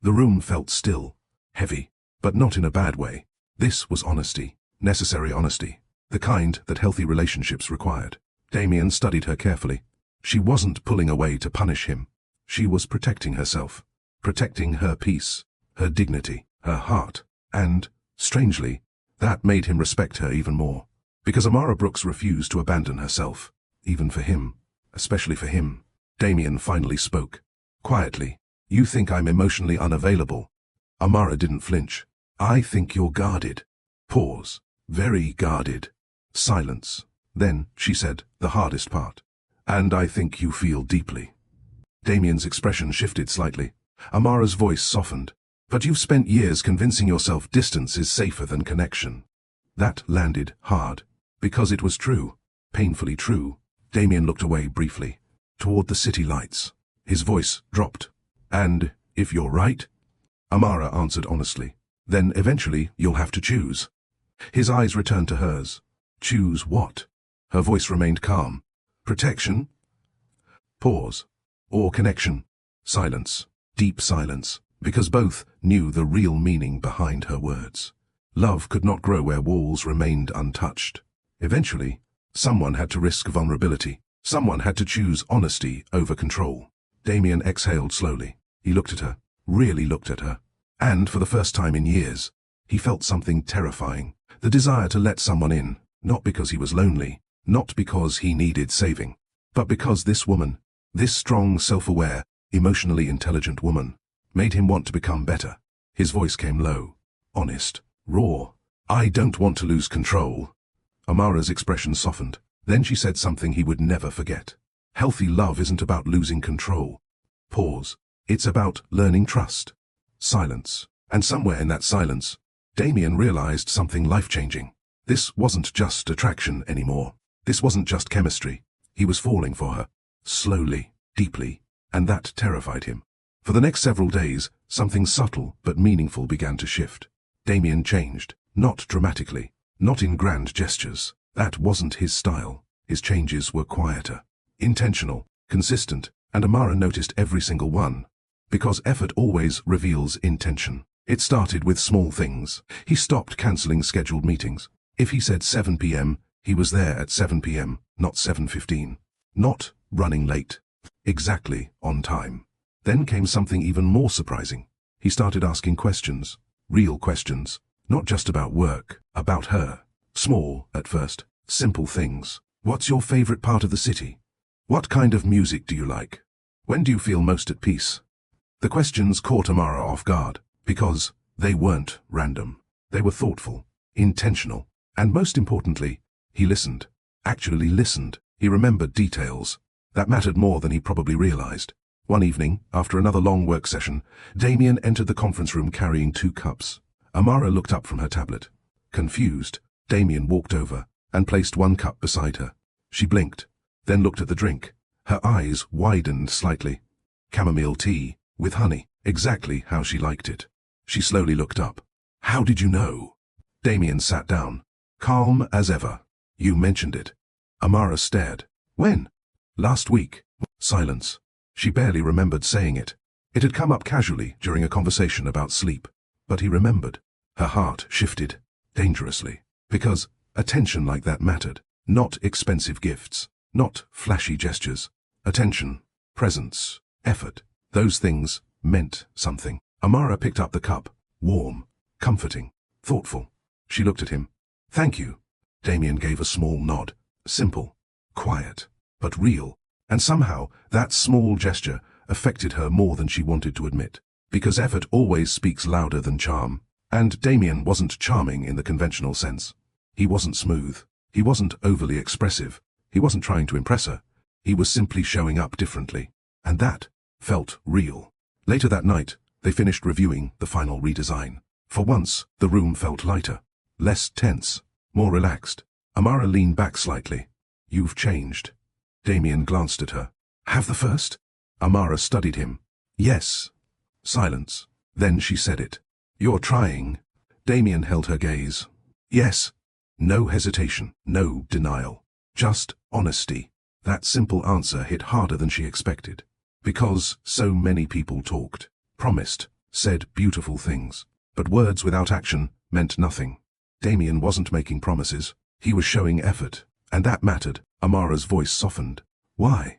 Speaker 1: The room felt still. Heavy. But not in a bad way. This was honesty. Necessary honesty. the kind that healthy relationships required. Damien studied her carefully. She wasn't pulling away to punish him. She was protecting herself, protecting her peace, her dignity, her heart, and, strangely, that made him respect her even more. Because Amara Brooks refused to abandon herself, even for him, especially for him. Damien finally spoke. Quietly, "You think I'm emotionally unavailable?" Amara didn't flinch. "I think you're guarded." Pause. Very guarded. Silence. Then, she said, the hardest part. "And I think you feel deeply." Damien's expression shifted slightly. Amara's voice softened. "But you've spent years convincing yourself distance is safer than connection." That landed hard. Because it was true. Painfully true. Damien looked away briefly. Toward the city lights. His voice dropped. "And, if you're right?" Amara answered honestly. "Then eventually you'll have to choose." His eyes returned to hers. "Choose what?" Her voice remained calm. "Protection?" Pause. "Or connection?" Silence. Deep silence. Because both knew the real meaning behind her words. Love could not grow where walls remained untouched. Eventually, someone had to risk vulnerability. Someone had to choose honesty over control. Damien exhaled slowly. He looked at her. Really looked at her. And, for the first time in years, he felt something terrifying. The desire to let someone in, not because he was lonely, not because he needed saving, but because this woman, this strong, self-aware, emotionally intelligent woman, made him want to become better. His voice came low, honest, raw. "I don't want to lose control." Amara's expression softened. Then she said something he would never forget. "Healthy love isn't about losing control." Pause. "It's about learning trust." Silence. And somewhere in that silence, Damien realized something life-changing. This wasn't just attraction anymore. This wasn't just chemistry. He was falling for her. Slowly, deeply, and that terrified him. For the next several days, something subtle but meaningful began to shift. Damien changed. Not dramatically. Not in grand gestures. That wasn't his style. His changes were quieter, intentional, consistent, and Amara noticed every single one. Because effort always reveals intention. It started with small things. He stopped cancelling scheduled meetings. If he said 7 p.m., he was there at 7 p.m., not 7:15. Not running late. Exactly on time. Then came something even more surprising. He started asking questions. Real questions. Not just about work, about her. Small, at first, simple things. "What's your favorite part of the city? What kind of music do you like? When do you feel most at peace?" The questions caught Amara off guard, because they weren't random. They were thoughtful, intentional, and most importantly, he listened. Actually listened. He remembered details that mattered more than he probably realized. One evening, after another long work session, Damien entered the conference room carrying 2 cups. Amara looked up from her tablet. Confused, Damien walked over and placed 1 cup beside her. She blinked, then looked at the drink. Her eyes widened slightly. Chamomile tea, with honey, exactly how she liked it. She slowly looked up. "How did you know?" Damien sat down, calm as ever. "You mentioned it." Amara stared. "When?" "Last week." Silence. She barely remembered saying it. It had come up casually during a conversation about sleep. But he remembered. Her heart shifted, dangerously. Because attention like that mattered. Not expensive gifts. Not flashy gestures. Attention, presence, effort. Those things meant something. Amara picked up the cup. Warm, comforting, thoughtful. She looked at him. "Thank you." Damien gave a small nod. Simple, quiet, but real. And somehow, that small gesture affected her more than she wanted to admit. Because effort always speaks louder than charm. And Damien wasn't charming in the conventional sense. He wasn't smooth. He wasn't overly expressive. He wasn't trying to impress her. He was simply showing up differently. And that felt real. Later that night, they finished reviewing the final redesign. For once, the room felt lighter. Less tense. More relaxed. Amara leaned back slightly. "You've changed." Damien glanced at her. "Have the first?" Amara studied him. "Yes." Silence. Then she said it. "You're trying." Damien held her gaze. "Yes." No hesitation, no denial. Just honesty. That simple answer hit harder than she expected. Because so many people talked, promised, said beautiful things. But words without action meant nothing. Damien wasn't making promises. He was showing effort, and that mattered. Amara's voice softened. Why?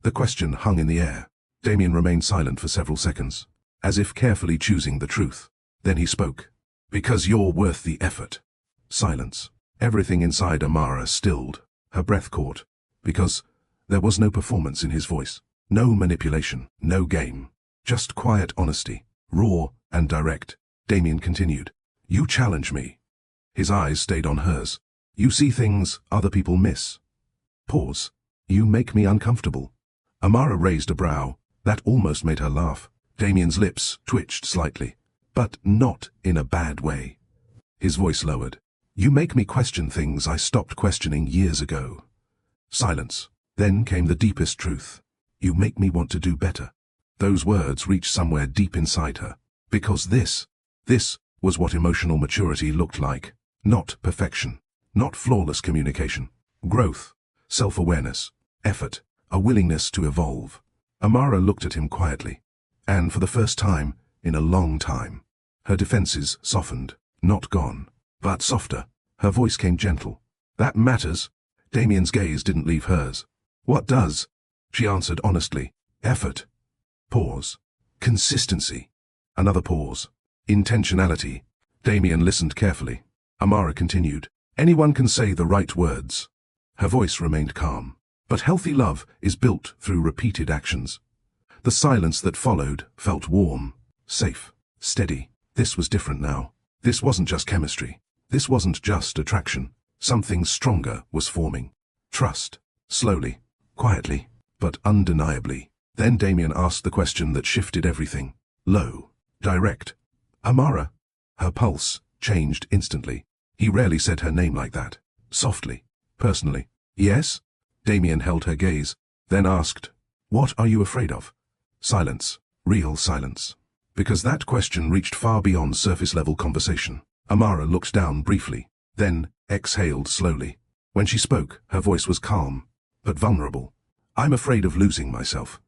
Speaker 1: The question hung in the air. Damien remained silent for several seconds, as if carefully choosing the truth. Then he spoke. Because you're worth the effort. Silence. Everything inside Amara stilled. Her breath caught. Because there was no performance in his voice. No manipulation. No game. Just quiet honesty. Raw and direct. Damien continued. You challenge me. His eyes stayed on hers. You see things other people miss. Pause. You make me uncomfortable. Amara raised a brow. That almost made her laugh. Damien's lips twitched slightly, but not in a bad way. His voice lowered. You make me question things I stopped questioning years ago. Silence. Then came the deepest truth. You make me want to do better. Those words reached somewhere deep inside her. Because this was what emotional maturity looked like. Not perfection. Not flawless communication. Growth. Self-awareness. Effort. A willingness to evolve. Amara looked at him quietly. And for the first time, in a long time, her defenses softened. Not gone, but softer. Her voice came gentle. That matters. Damien's gaze didn't leave hers. What does? She answered honestly. Effort. Pause. Consistency. Another pause. Intentionality. Damien listened carefully. Amara continued. Anyone can say the right words. Her voice remained calm. But healthy love is built through repeated actions. The silence that followed felt warm, safe, steady. This was different now. This wasn't just chemistry. This wasn't just attraction. Something stronger was forming. Trust. Slowly, quietly, but undeniably. Then Damien asked the question that shifted everything. Low. Direct. Amara. Her pulse changed instantly. He rarely said her name like that. Softly. Personally. Yes? Damien held her gaze, then asked, What are you afraid of? Silence. Real silence. Because that question reached far beyond surface-level conversation. Amara looked down briefly, then exhaled slowly. When she spoke, her voice was calm, but vulnerable. I'm afraid of losing myself.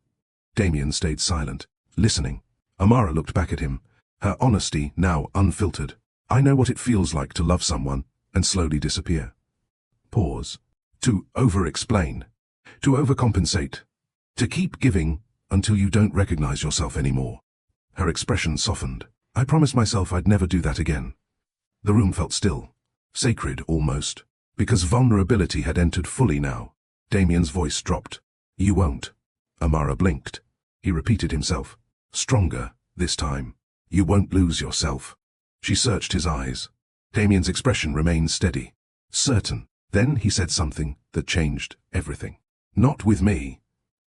Speaker 1: Damien stayed silent, listening. Amara looked back at him, her honesty now unfiltered. I know what it feels like to love someone and slowly disappear. Pause. To over-explain. To overcompensate. To keep giving until you don't recognize yourself anymore. Her expression softened. I promised myself I'd never do that again. The room felt still. Sacred, almost. Because vulnerability had entered fully now. Damien's voice dropped. You won't. Amara blinked. He repeated himself. Stronger, this time. You won't lose yourself. She searched his eyes. Damien's expression remained steady. Certain. Then he said something that changed everything. Not with me.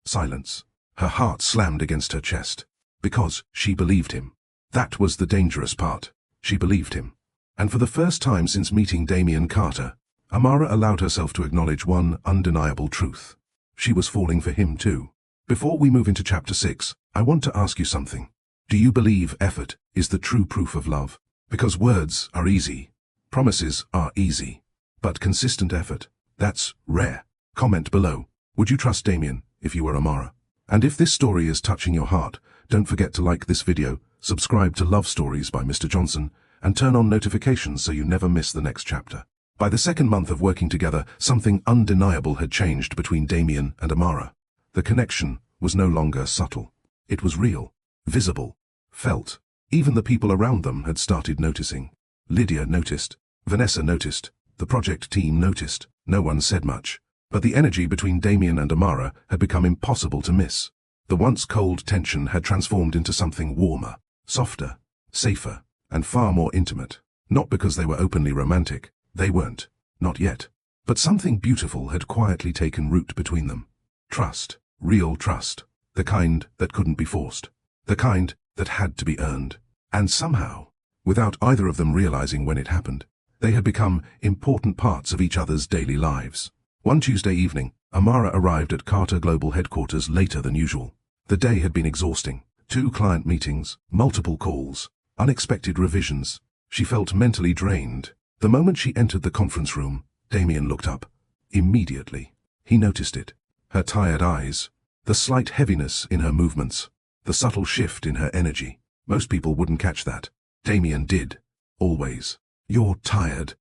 Speaker 1: Silence. Her heart slammed against her chest. Because she believed him. That was the dangerous part. She believed him. And for the first time since meeting Damien Carter, Amara allowed herself to acknowledge one undeniable truth. She was falling for him too. Before we move into Chapter 6, I want to ask you something. Do you believe effort is the true proof of love? Because words are easy. Promises are easy. But consistent effort, that's rare. Comment below. Would you trust Damien if you were Amara? And if this story is touching your heart, don't forget to like this video, subscribe to Love Stories by Mr. Johnson, and turn on notifications so you never miss the next chapter. By the second month of working together, something undeniable had changed between Damien and Amara. The connection was no longer subtle. It was real, visible, felt. Even the people around them had started noticing. Lydia noticed. Vanessa noticed. The project team noticed. No one said much. But the energy between Damien and Amara had become impossible to miss. The once cold tension had transformed into something warmer, softer, safer, and far more intimate. Not because they were openly romantic. They weren't. Not yet. But something beautiful had quietly taken root between them. Trust. Real trust. The kind that couldn't be forced. The kind that had to be earned. And somehow, without either of them realizing when it happened, they had become important parts of each other's daily lives. One Tuesday evening, Amara arrived at Carter Global headquarters later than usual. The day had been exhausting. 2 client meetings, multiple calls, unexpected revisions. She felt mentally drained. The moment she entered the conference room, Damien looked up. Immediately. He noticed it. Her tired eyes, the slight heaviness in her movements, the subtle shift in her energy. Most people wouldn't catch that. Damien did. Always. You're tired.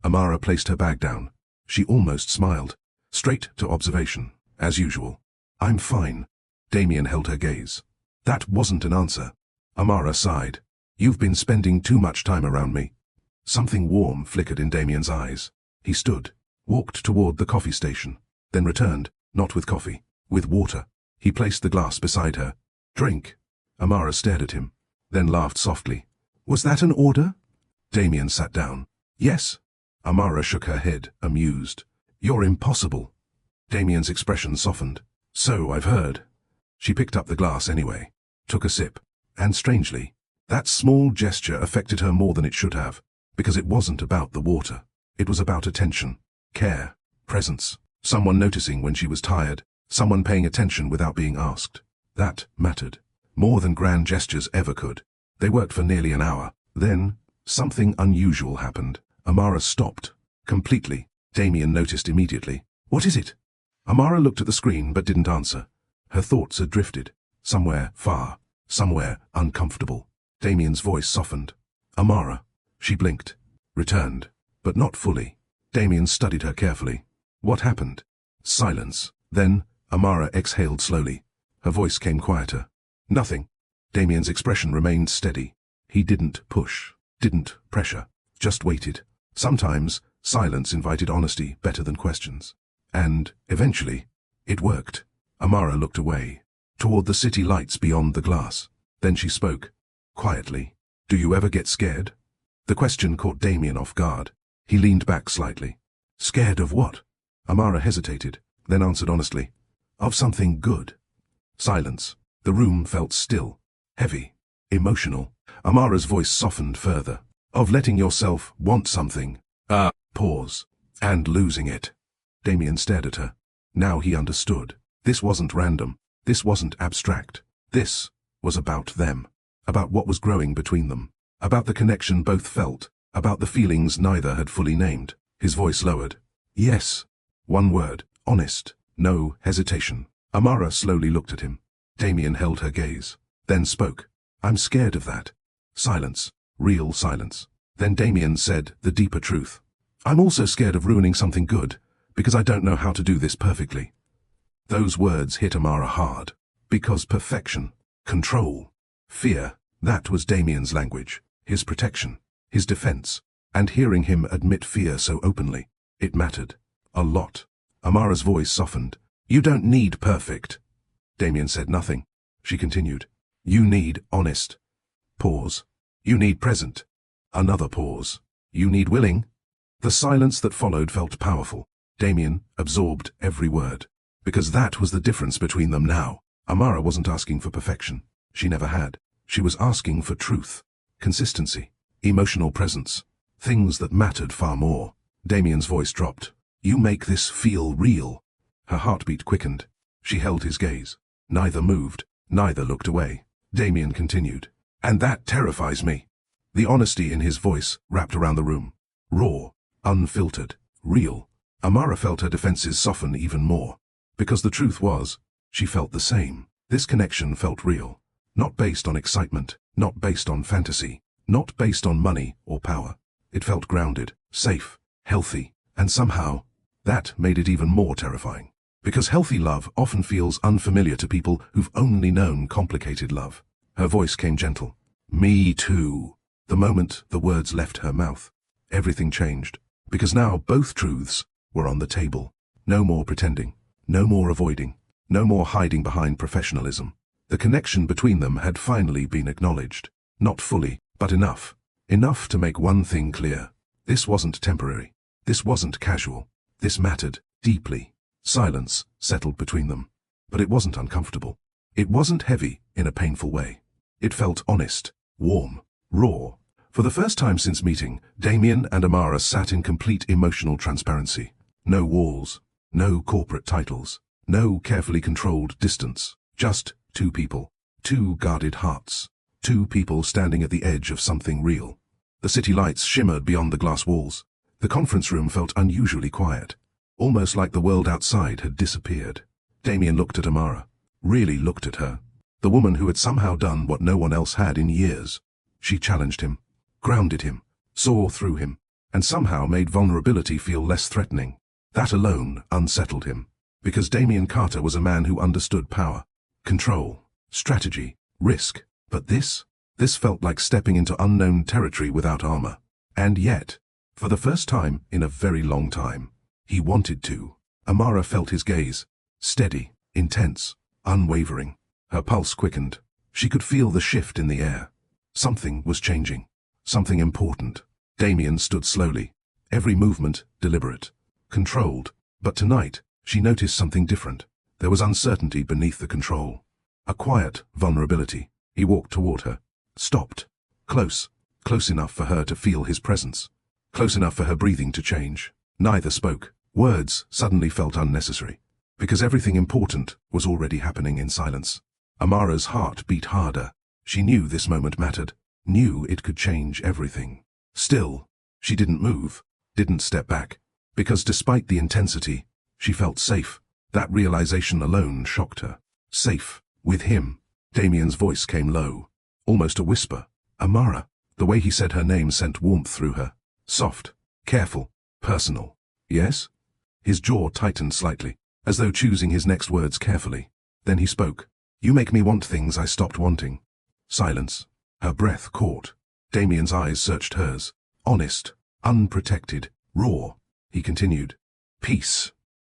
Speaker 1: Amara placed her bag down. She almost smiled. Straight to observation, as usual. I'm fine. Damien held her gaze. That wasn't an answer. Amara sighed. You've been spending too much time around me. Something warm flickered in Damien's eyes. He stood, walked toward the coffee station, then returned, not with coffee, with water. He placed the glass beside her. Drink. Amara stared at him, then laughed softly. Was that an order? Damien sat down. Yes. Amara shook her head, amused. You're impossible. Damien's expression softened. So I've heard. She picked up the glass anyway, took a sip, and strangely, that small gesture affected her more than it should have, because it wasn't about the water. It was about attention, care, presence, someone noticing when she was tired, someone paying attention without being asked. That mattered. More than grand gestures ever could. They worked for nearly an hour. Then, something unusual happened. Amara stopped. Completely. Damien noticed immediately. What is it? Amara looked at the screen but didn't answer. Her thoughts had drifted. Somewhere far. Somewhere uncomfortable. Damien's voice softened. Amara. She blinked. Returned. But not fully. Damien studied her carefully. What happened? Silence. Then, Amara exhaled slowly. Her voice came quieter. Nothing. Damien's expression remained steady. He didn't push, didn't pressure, just waited. Sometimes, silence invited honesty better than questions. And, eventually, it worked. Amara looked away, toward the city lights beyond the glass. Then she spoke, quietly. Do you ever get scared? The question caught Damien off guard. He leaned back slightly. Scared of what? Amara hesitated, then answered honestly. Of something good. Silence. The room felt still, heavy, emotional. Amara's voice softened further. Of letting yourself want something. Pause. And losing it. Damien stared at her. Now he understood. This wasn't random. This wasn't abstract. This was about them. About what was growing between them. About the connection both felt. About the feelings neither had fully named. His voice lowered. Yes. One word. Honest. No hesitation. Amara slowly looked at him. Damien held her gaze. Then spoke. I'm scared of that. Silence. Real silence. Then Damien said the deeper truth. I'm also scared of ruining something good, because I don't know how to do this perfectly. Those words hit Amara hard. Because perfection, control, fear, that was Damien's language, his protection, his defense. And hearing him admit fear so openly, it mattered. A lot. Amara's voice softened. You don't need perfect. Damien said nothing. She continued. You need honest. Pause. You need present. Another pause. You need willing. The silence that followed felt powerful. Damien absorbed every word. Because that was the difference between them now. Amara wasn't asking for perfection. She never had. She was asking for truth, consistency, emotional presence. Things that mattered far more. Damien's voice dropped. You make this feel real. Her heartbeat quickened. She held his gaze. Neither moved, neither looked away. Damien continued. And that terrifies me. The honesty in his voice wrapped around the room. Raw, unfiltered, real. Amara felt her defenses soften even more. Because the truth was, she felt the same. This connection felt real. Not based on excitement, not based on fantasy, not based on money or power. It felt grounded, safe, healthy, and somehow, that made it even more terrifying. Because healthy love often feels unfamiliar to people who've only known complicated love. Her voice came gentle. Me too. The moment the words left her mouth, everything changed. Because now both truths were on the table. No more pretending. No more avoiding. No more hiding behind professionalism. The connection between them had finally been acknowledged. Not fully, but enough. Enough to make one thing clear. This wasn't temporary. This wasn't casual. This mattered deeply. Silence settled between them. But it wasn't uncomfortable. It wasn't heavy in a painful way. It felt honest, warm, raw. For the first time since meeting, Damien and Amara sat in complete emotional transparency. No walls, no corporate titles, no carefully controlled distance. Just two people, two guarded hearts, two people standing at the edge of something real. The city lights shimmered beyond the glass walls. The conference room felt unusually quiet. Almost like the world outside had disappeared. Damien looked at Amara. Really looked at her. The woman who had somehow done what no one else had in years. She challenged him, grounded him, saw through him, and somehow made vulnerability feel less threatening. That alone unsettled him. Because Damien Carter was a man who understood power, control, strategy, risk. But this felt like stepping into unknown territory without armor. And yet, for the first time in a very long time, he wanted to. Amara felt his gaze, steady, intense, unwavering. Her pulse quickened. She could feel the shift in the air. Something was changing. Something important. Damien stood slowly. Every movement deliberate, controlled. But tonight, she noticed something different. There was uncertainty beneath the control. A quiet vulnerability. He walked toward her. Stopped. Close. Close enough for her to feel his presence. Close enough for her breathing to change. Neither spoke. Words suddenly felt unnecessary. Because everything important was already happening in silence. Amara's heart beat harder. She knew this moment mattered. Knew it could change everything. Still, she didn't move. Didn't step back. Because despite the intensity, she felt safe. That realization alone shocked her. Safe. With him. Damien's voice came low. Almost a whisper. Amara. The way he said her name sent warmth through her. Soft. Careful. Personal. Yes? His jaw tightened slightly, as though choosing his next words carefully. Then he spoke. You make me want things I stopped wanting. Silence. Her breath caught. Damien's eyes searched hers. Honest. Unprotected. Raw. He continued. Peace.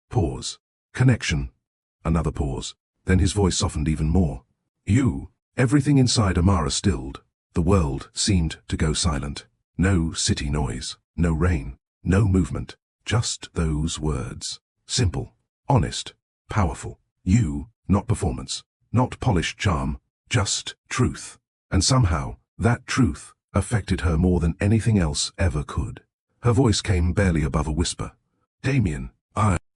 Speaker 1: Pause. Connection. Another pause. Then his voice softened even more. You. Everything inside Amara stilled. The world seemed to go silent. No city noise. No rain. No movement. Just those words. Simple. Honest. Powerful. You. Not performance. Not polished charm. Just truth. And somehow, that truth affected her more than anything else ever could. Her voice came barely above a whisper. Damien.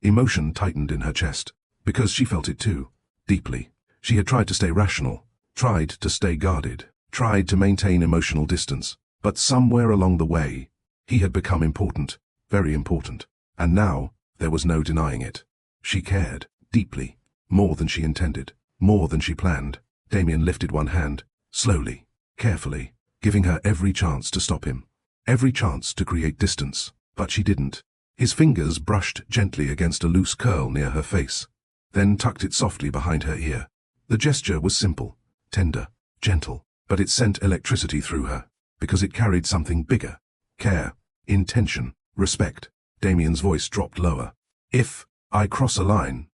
Speaker 1: Emotion tightened in her chest. Because she felt it too. Deeply. She had tried to stay rational. Tried to stay guarded. Tried to maintain emotional distance. But somewhere along the way, he had become important. Very important. And now, there was no denying it. She cared. Deeply. More than she intended. More than she planned. Damien lifted one hand. Slowly. Carefully. Giving her every chance to stop him. Every chance to create distance. But she didn't. His fingers brushed gently against a loose curl near her face. Then tucked it softly behind her ear. The gesture was simple. Tender. Gentle. But it sent electricity through her. Because it carried something bigger. Care. Intention. Respect. Damien's voice dropped lower. If I cross a line.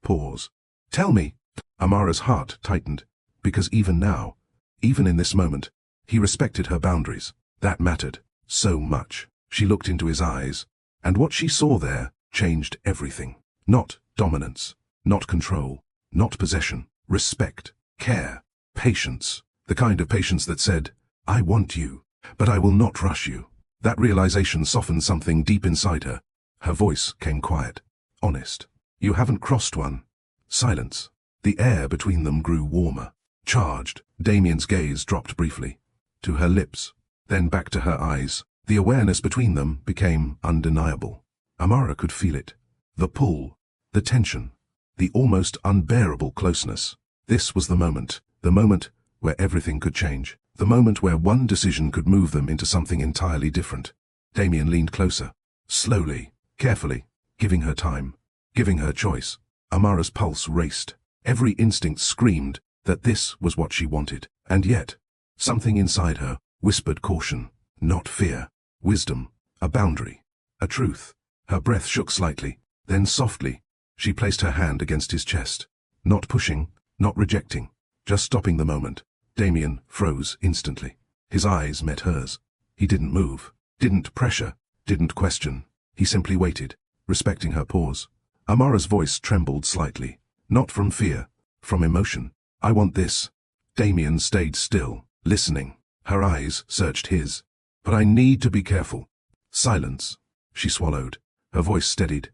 Speaker 1: Pause. Tell me. Amara's heart tightened. Because even now, even in this moment, he respected her boundaries. That mattered so much. She looked into his eyes, and what she saw there changed everything. Not dominance, not control, not possession, respect, care, patience. The kind of patience that said, I want you, but I will not rush you. That realization softened something deep inside her. Her voice came quiet, honest. You haven't crossed one. Silence. The air between them grew warmer, charged. Damien's gaze dropped briefly. To her lips, then back to her eyes. The awareness between them became undeniable. Amara could feel it. The pull, the tension, the almost unbearable closeness. This was the moment where everything could change. The moment where one decision could move them into something entirely different. Damien leaned closer, slowly, carefully, giving her time, giving her choice. Amara's pulse raced. Every instinct screamed that this was what she wanted. And yet, something inside her whispered caution, not fear, wisdom, a boundary, a truth. Her breath shook slightly, then softly, she placed her hand against his chest. Not pushing, not rejecting, just stopping the moment. Damien froze instantly. His eyes met hers. He didn't move, didn't pressure, didn't question. He simply waited, respecting her pause. Amara's voice trembled slightly, not from fear, from emotion. I want this. Damien stayed still, listening. Her eyes searched his. But I need to be careful. Silence. She swallowed. Her voice steadied.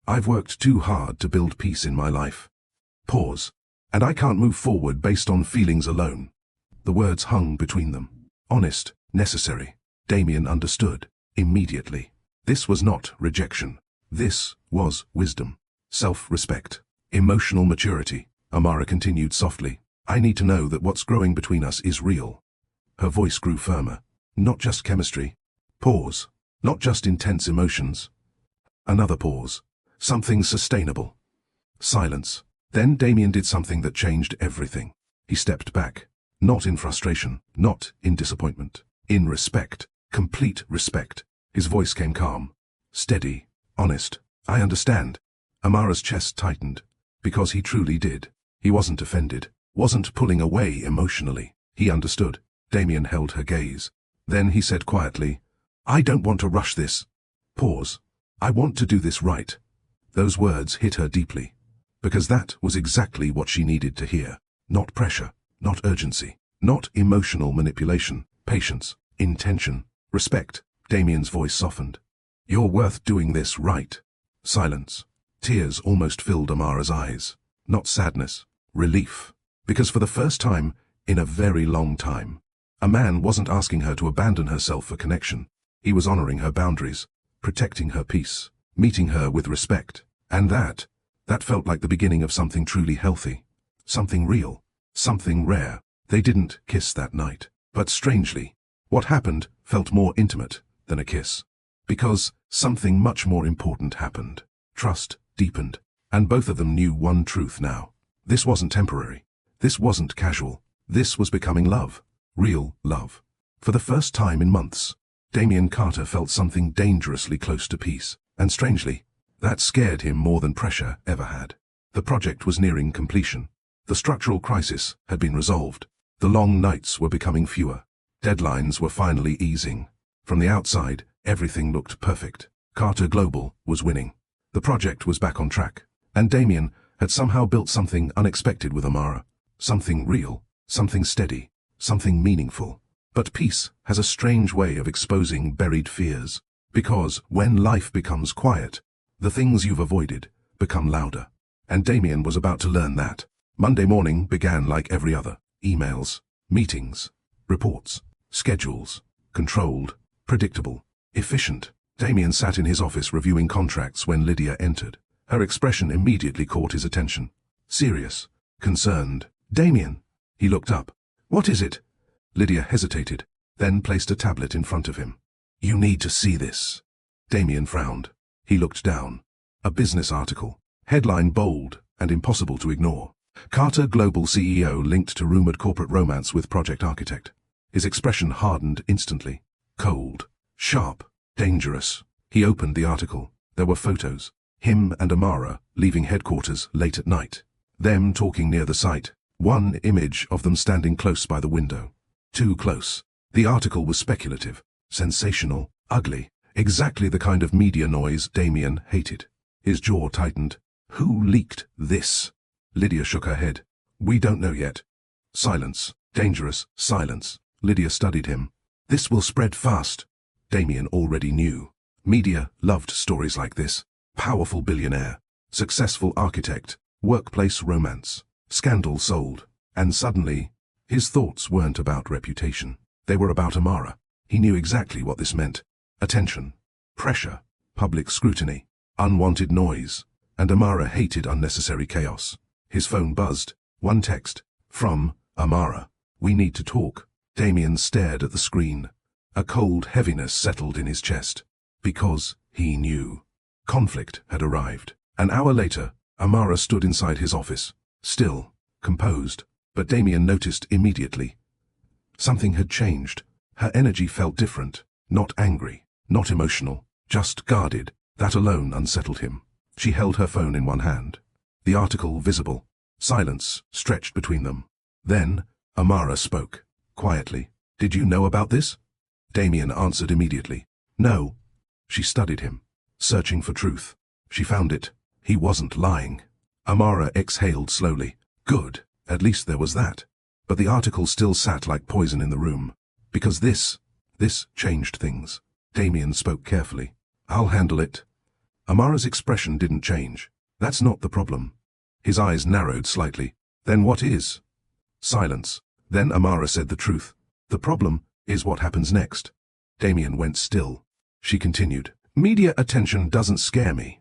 Speaker 1: I've worked too hard to build peace in my life. Pause. And I can't move forward based on feelings alone. The words hung between them. Honest, necessary. Damien understood. Immediately. This was not rejection. This was wisdom. Self-respect. Emotional maturity. Amara continued softly. I need to know that what's growing between us is real. Her voice grew firmer. Not just chemistry. Pause. Not just intense emotions. Another pause. Something sustainable. Silence. Then Damien did something that changed everything. He stepped back. Not in frustration, not in disappointment. In respect. Complete respect. His voice came calm. Steady. Honest. I understand. Amara's chest tightened. Because he truly did. He wasn't offended. Wasn't pulling away emotionally. He understood. Damien held her gaze. Then he said quietly, I don't want to rush this. Pause. I want to do this right. Those words hit her deeply. Because that was exactly what she needed to hear. Not pressure. Not urgency. Not emotional manipulation. Patience. Intention. Respect. Damien's voice softened. You're worth doing this right. Silence. Tears almost filled Amara's eyes. Not sadness. Relief. Because for the first time, in a very long time, a man wasn't asking her to abandon herself for connection. He was honoring her boundaries, protecting her peace, meeting her with respect. And that felt like the beginning of something truly healthy. Something real. Something rare. They didn't kiss that night. But strangely, what happened felt more intimate than a kiss. Because something much more important happened. Trust deepened. And both of them knew one truth now. This wasn't temporary. This wasn't casual. This was becoming love. Real love. For the first time in months, Damien Carter felt something dangerously close to peace. And strangely, that scared him more than pressure ever had. The project was nearing completion. The structural crisis had been resolved. The long nights were becoming fewer. Deadlines were finally easing. From the outside, everything looked perfect. Carter Global was winning. The project was back on track. And Damien had somehow built something unexpected with Amara. Something real, something steady, something meaningful. But peace has a strange way of exposing buried fears. Because when life becomes quiet, the things you've avoided become louder. And Damien was about to learn that. Monday morning began like every other. Emails, meetings, reports, schedules, controlled, predictable, efficient. Damien sat in his office reviewing contracts when Lydia entered. Her expression immediately caught his attention. Serious, concerned. Damien. He looked up. What is it? Lydia hesitated, then placed a tablet in front of him. You need to see this. Damien frowned. He looked down. A business article. Headline bold and impossible to ignore. Carter Global CEO linked to rumored corporate romance with project architect. His expression hardened instantly. Cold. Sharp. Dangerous. He opened the article. There were photos. Him and Amara leaving headquarters late at night. Them talking near the site. One image of them standing close by the window. Too close. The article was speculative, sensational, ugly. Exactly the kind of media noise Damien hated. His jaw tightened. Who leaked this? Lydia shook her head. We don't know yet. Silence. Dangerous silence. Lydia studied him. This will spread fast. Damien already knew. Media loved stories like this. Powerful billionaire. Successful architect. Workplace romance. Scandal sold. And suddenly, his thoughts weren't about reputation. They were about Amara. He knew exactly what this meant. Attention. Pressure. Public scrutiny. Unwanted noise. And Amara hated unnecessary chaos. His phone buzzed. One text. From Amara. We need to talk. Damien stared at the screen. A cold heaviness settled in his chest. Because he knew. Conflict had arrived. An hour later, Amara stood inside his office. Still, composed. But Damien noticed immediately. Something had changed. Her energy felt different. Not angry. Not emotional. Just guarded. That alone unsettled him. She held her phone in one hand. The article visible. Silence stretched between them. Then, Amara spoke. Quietly. Did you know about this? Damien answered immediately. No. She studied him. Searching for truth. She found it. He wasn't lying. Amara exhaled slowly. Good. At least there was that. But the article still sat like poison in the room. Because this changed things. Damien spoke carefully. I'll handle it. Amara's expression didn't change. That's not the problem. His eyes narrowed slightly. Then what is? Silence. Then Amara said the truth. The problem is what happens next. Damien went still. She continued. Media attention doesn't scare me.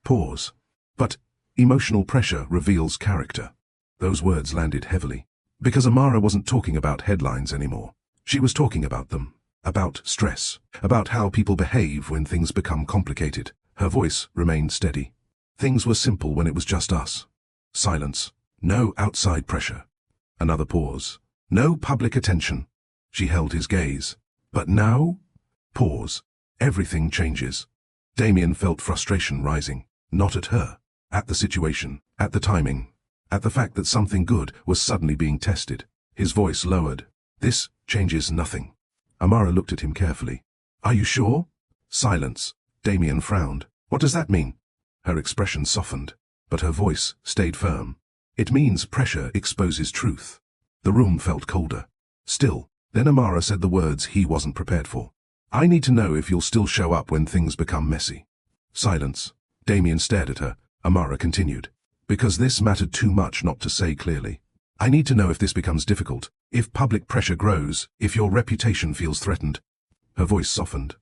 Speaker 1: Pause. But emotional pressure reveals character. Those words landed heavily. Because Amara wasn't talking about headlines anymore. She was talking about them. About stress. About how people behave when things become complicated. Her voice remained steady. Things were simple when it was just us. Silence. No outside pressure. Another pause. No public attention. She held his gaze. But now? Pause. Everything changes. Damien felt frustration rising. Not at her. At the situation. At the timing. At the fact that something good was suddenly being tested. His voice lowered. This changes nothing. Amara looked at him carefully. Are you sure? Silence. Damien frowned. What does that mean? Her expression softened, but her voice stayed firm. It means pressure exposes truth. The room felt colder. Still, then Amara said the words he wasn't prepared for. I need to know if you'll still show up when things become messy. Silence. Damien stared at her. Amara continued. Because this mattered too much not to say clearly. I need to know if this becomes difficult, if public pressure grows, if your reputation feels threatened. Her voice softened.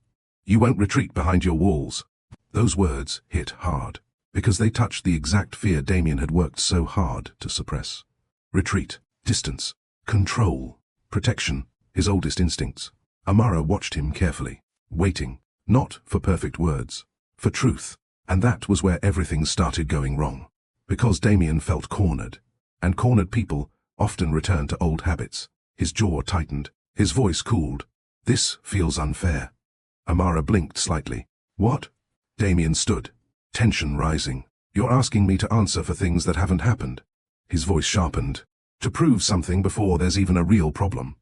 Speaker 1: You won't retreat behind your walls. Those words hit hard, because they touched the exact fear Damien had worked so hard to suppress. Retreat, distance, control, protection, his oldest instincts. Amara watched him carefully, waiting, not for perfect words, for truth, and that was where everything started going wrong. Because Damien felt cornered, and cornered people often return to old habits. His jaw tightened, his voice cooled. This feels unfair. Amara blinked slightly. What? Damien stood, tension rising. You're asking me to answer for things that haven't happened. His voice sharpened. To prove something before there's even a real problem.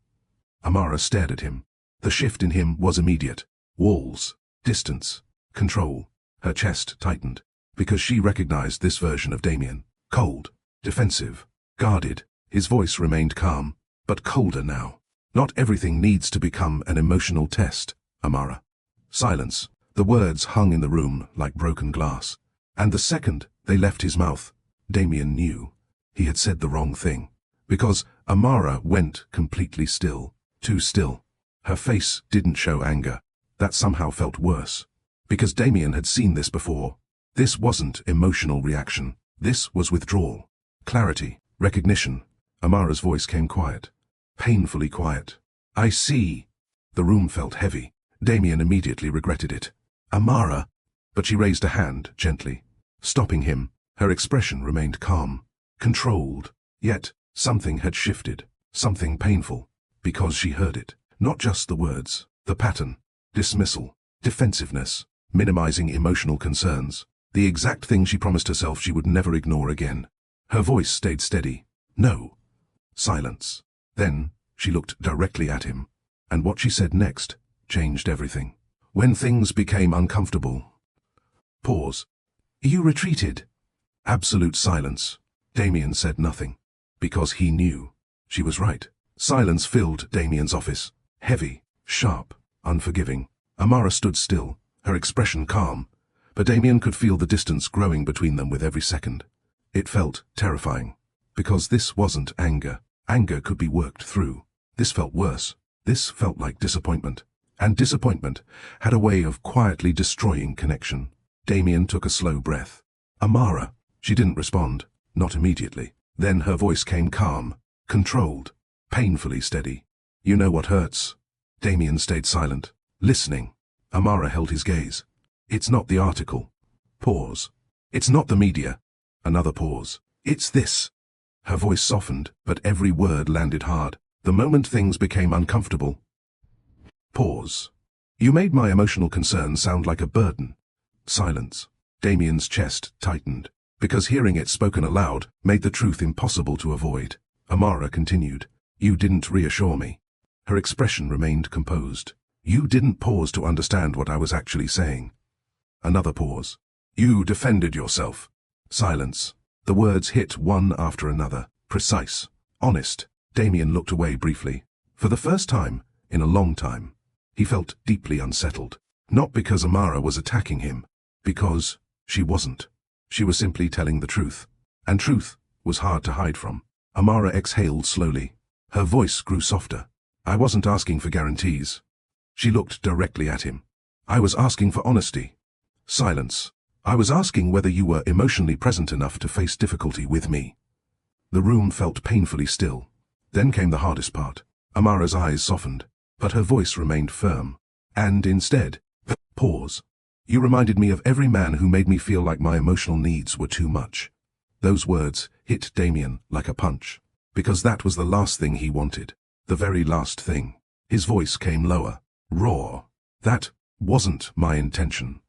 Speaker 1: Amara stared at him. The shift in him was immediate. Walls, distance, control. Her chest tightened, because she recognized this version of Damien. Cold, defensive, guarded. His voice remained calm, but colder now. Not everything needs to become an emotional test, Amara. Silence. The words hung in the room like broken glass. And the second they left his mouth, Damien knew he had said the wrong thing. Because Amara went completely still. Too still. Her face didn't show anger. That somehow felt worse. Because Damien had seen this before. This wasn't emotional reaction. This was withdrawal. Clarity. Recognition. Amara's voice came quiet. Painfully quiet. I see. The room felt heavy. Damien immediately regretted it. Amara. But she raised a hand, gently. Stopping him. Her expression remained calm. Controlled. Yet, something had shifted. Something painful. Because she heard it. Not just the words. The pattern. Dismissal. Defensiveness. Minimizing emotional concerns. The exact thing she promised herself she would never ignore again. Her voice stayed steady. No. Silence. Then, she looked directly at him. And what she said next changed everything. When things became uncomfortable. Pause. You retreated. Absolute silence. Damien said nothing. Because he knew. She was right. Silence filled Damien's office. Heavy, sharp, unforgiving. Amara stood still, her expression calm. But Damien could feel the distance growing between them with every second. It felt terrifying. Because this wasn't anger. Anger could be worked through. This felt worse. This felt like disappointment. And disappointment had a way of quietly destroying connection. Damien took a slow breath. Amara. She didn't respond. Not immediately. Then her voice came calm, controlled, painfully steady. You know what hurts? Damien stayed silent, listening. Amara held his gaze. It's not the article. Pause. It's not the media. Another pause. It's this. Her voice softened, but every word landed hard. The moment things became uncomfortable. Pause. You made my emotional concern sound like a burden. Silence. Damien's chest tightened, because hearing it spoken aloud made the truth impossible to avoid. Amara continued. You didn't reassure me. Her expression remained composed. You didn't pause to understand what I was actually saying. Another pause. You defended yourself. Silence. The words hit one after another. Precise. Honest. Damien looked away briefly. For the first time, in a long time, he felt deeply unsettled. Not because Amara was attacking him. Because she wasn't. She was simply telling the truth. And truth was hard to hide from. Amara exhaled slowly. Her voice grew softer. I wasn't asking for guarantees. She looked directly at him. I was asking for honesty. Silence. I was asking whether you were emotionally present enough to face difficulty with me. The room felt painfully still. Then came the hardest part. Amara's eyes softened, but her voice remained firm. And instead, pause. You reminded me of every man who made me feel like my emotional needs were too much. Those words hit Damien like a punch, because that was the last thing he wanted, the very last thing. His voice came lower, raw. That wasn't my intention.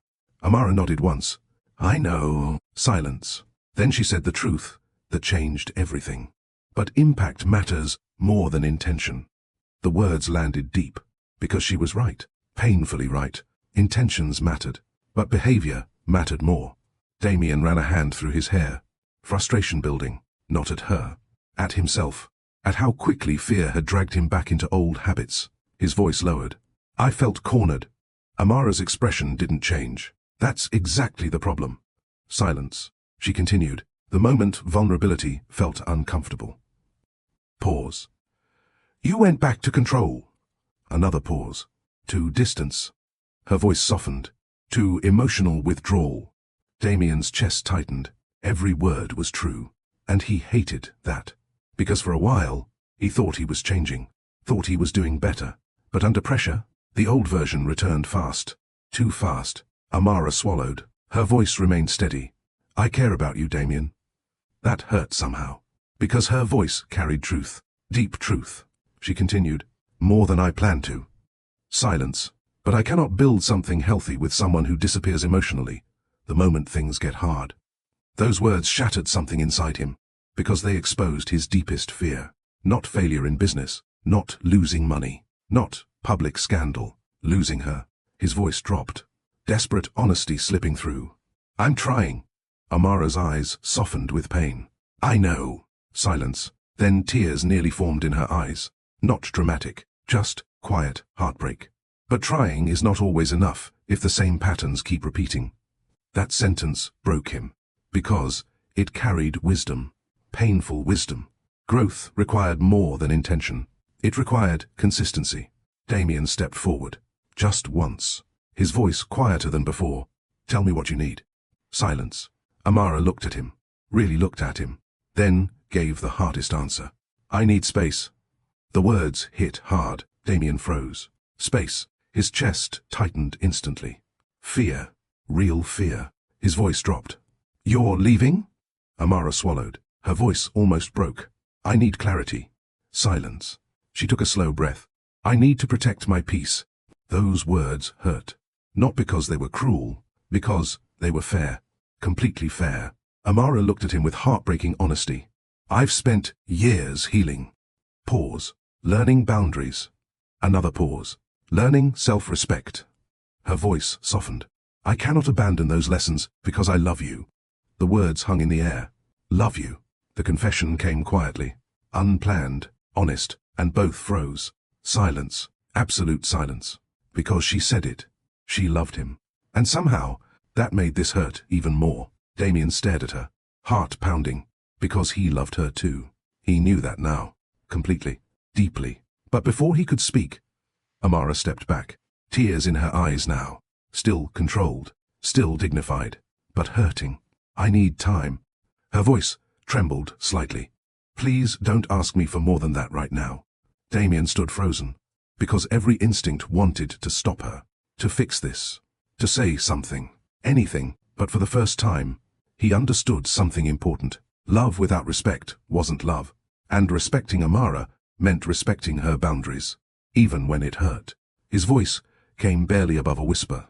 Speaker 1: Amara nodded once. I know. Silence. Then she said the truth that changed everything. But impact matters more than intention. The words landed deep, because she was right, painfully right. Intentions mattered, but behavior mattered more. Damien ran a hand through his hair, frustration building, not at her, at himself, at how quickly fear had dragged him back into old habits. His voice lowered. I felt cornered. Amara's expression didn't change. That's exactly the problem. Silence. She continued. The moment vulnerability felt uncomfortable. Pause. You went back to control. Another pause. To distance. Her voice softened. To emotional withdrawal. Damien's chest tightened. Every word was true. And he hated that. Because for a while, he thought he was changing. Thought he was doing better. But under pressure, the old version returned fast. Too fast. Amara swallowed. Her voice remained steady. I care about you, Damien. That hurt somehow. Because her voice carried truth. Deep truth. She continued. More than I planned to. Silence. But I cannot build something healthy with someone who disappears emotionally, the moment things get hard. Those words shattered something inside him, because they exposed his deepest fear. Not failure in business, not losing money, not public scandal, losing her. His voice dropped. Desperate honesty slipping through. I'm trying. Amara's eyes softened with pain. I know. Silence. Then tears nearly formed in her eyes. Not dramatic, just quiet heartbreak. But trying is not always enough if the same patterns keep repeating. That sentence broke him, because it carried wisdom, painful wisdom. Growth required more than intention. It required consistency. Damien stepped forward, just once, his voice quieter than before. Tell me what you need. Silence. Amara looked at him, really looked at him, then gave the hardest answer. I need space. The words hit hard. Damien froze. Space. His chest tightened instantly. Fear. Real fear. His voice dropped. You're leaving? Amara swallowed. Her voice almost broke. I need clarity. Silence. She took a slow breath. I need to protect my peace. Those words hurt. Not because they were cruel, because they were fair. Completely fair. Amara looked at him with heartbreaking honesty. I've spent years healing. Pause. Learning boundaries. Another pause. Learning self-respect. Her voice softened. I cannot abandon those lessons because I love you. The words hung in the air. Love you. The confession came quietly. Unplanned, honest, and both froze. Silence. Absolute silence. Because she said it. She loved him. And somehow, that made this hurt even more. Damien stared at her, heart pounding, because he loved her too. He knew that now. Completely. Deeply. But before he could speak, Amara stepped back, tears in her eyes now, still controlled, still dignified, but hurting. I need time. Her voice trembled slightly. Please don't ask me for more than that right now. Damien stood frozen, because every instinct wanted to stop her, to fix this, to say something, anything, but for the first time, he understood something important. Love without respect wasn't love, and respecting Amara meant respecting her boundaries. Even when it hurt. His voice came barely above a whisper.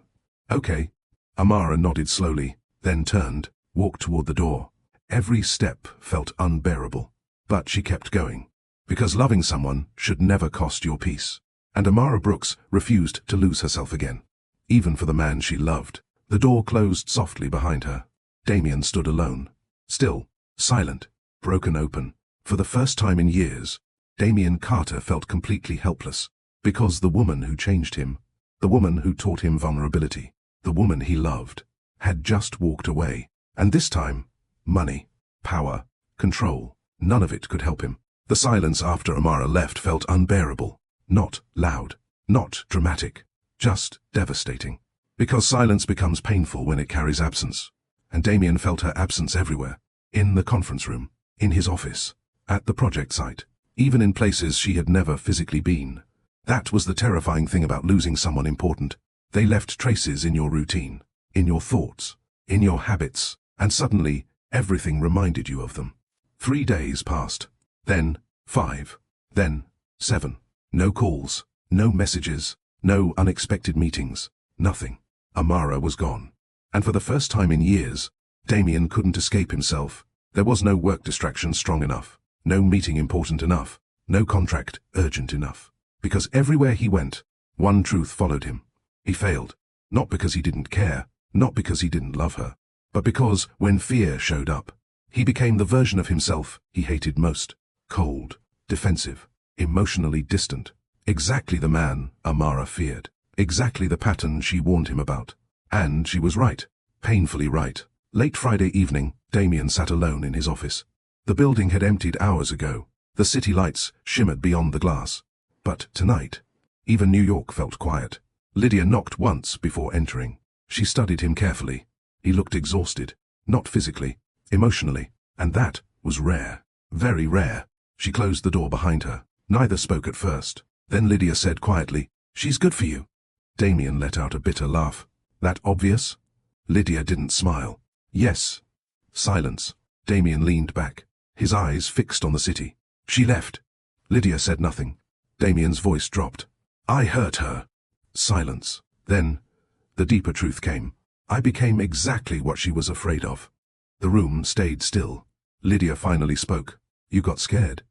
Speaker 1: Okay. Amara nodded slowly, then turned, walked toward the door. Every step felt unbearable. But she kept going. Because loving someone should never cost your peace. And Amara Brooks refused to lose herself again. Even for the man she loved. The door closed softly behind her. Damien stood alone. Still, silent, broken open. For the first time in years, Damien Carter felt completely helpless. Because the woman who changed him, the woman who taught him vulnerability, the woman he loved, had just walked away. And this time, money, power, control, none of it could help him. The silence after Amara left felt unbearable. Not loud, not dramatic, just devastating. Because silence becomes painful when it carries absence. And Damien felt her absence everywhere. In the conference room, in his office, at the project site, even in places she had never physically been. That was the terrifying thing about losing someone important. They left traces in your routine. in your thoughts, in your habits, and suddenly, everything reminded you of them. 3 days passed. Then 5. Then 7. No calls, no messages, no unexpected meetings, nothing. Amara was gone. And for the first time in years, Damien couldn't escape himself. There was no work distraction strong enough, no meeting important enough, no contract urgent enough. Because everywhere he went, one truth followed him. He failed, not because he didn't care, not because he didn't love her, but because, when fear showed up, he became the version of himself he hated most. Cold, defensive, emotionally distant. Exactly the man Amara feared. Exactly the pattern she warned him about. And she was right. Painfully right. Late Friday evening, Damien sat alone in his office. The building had emptied hours ago. The city lights shimmered beyond the glass. But tonight, even New York felt quiet. Lydia knocked once before entering. She studied him carefully. He looked exhausted. Not physically, emotionally. And that was rare. Very rare. She closed the door behind her. Neither spoke at first. Then Lydia said quietly, "She's good for you." Damien let out a bitter laugh. "That obvious?" Lydia didn't smile. "Yes." Silence. Damien leaned back, his eyes fixed on the city. "She left." Lydia said nothing. Damien's voice dropped. "I hurt her." Silence. Then, the deeper truth came. "I became exactly what she was afraid of." The room stayed still. Lydia finally spoke. "You got scared."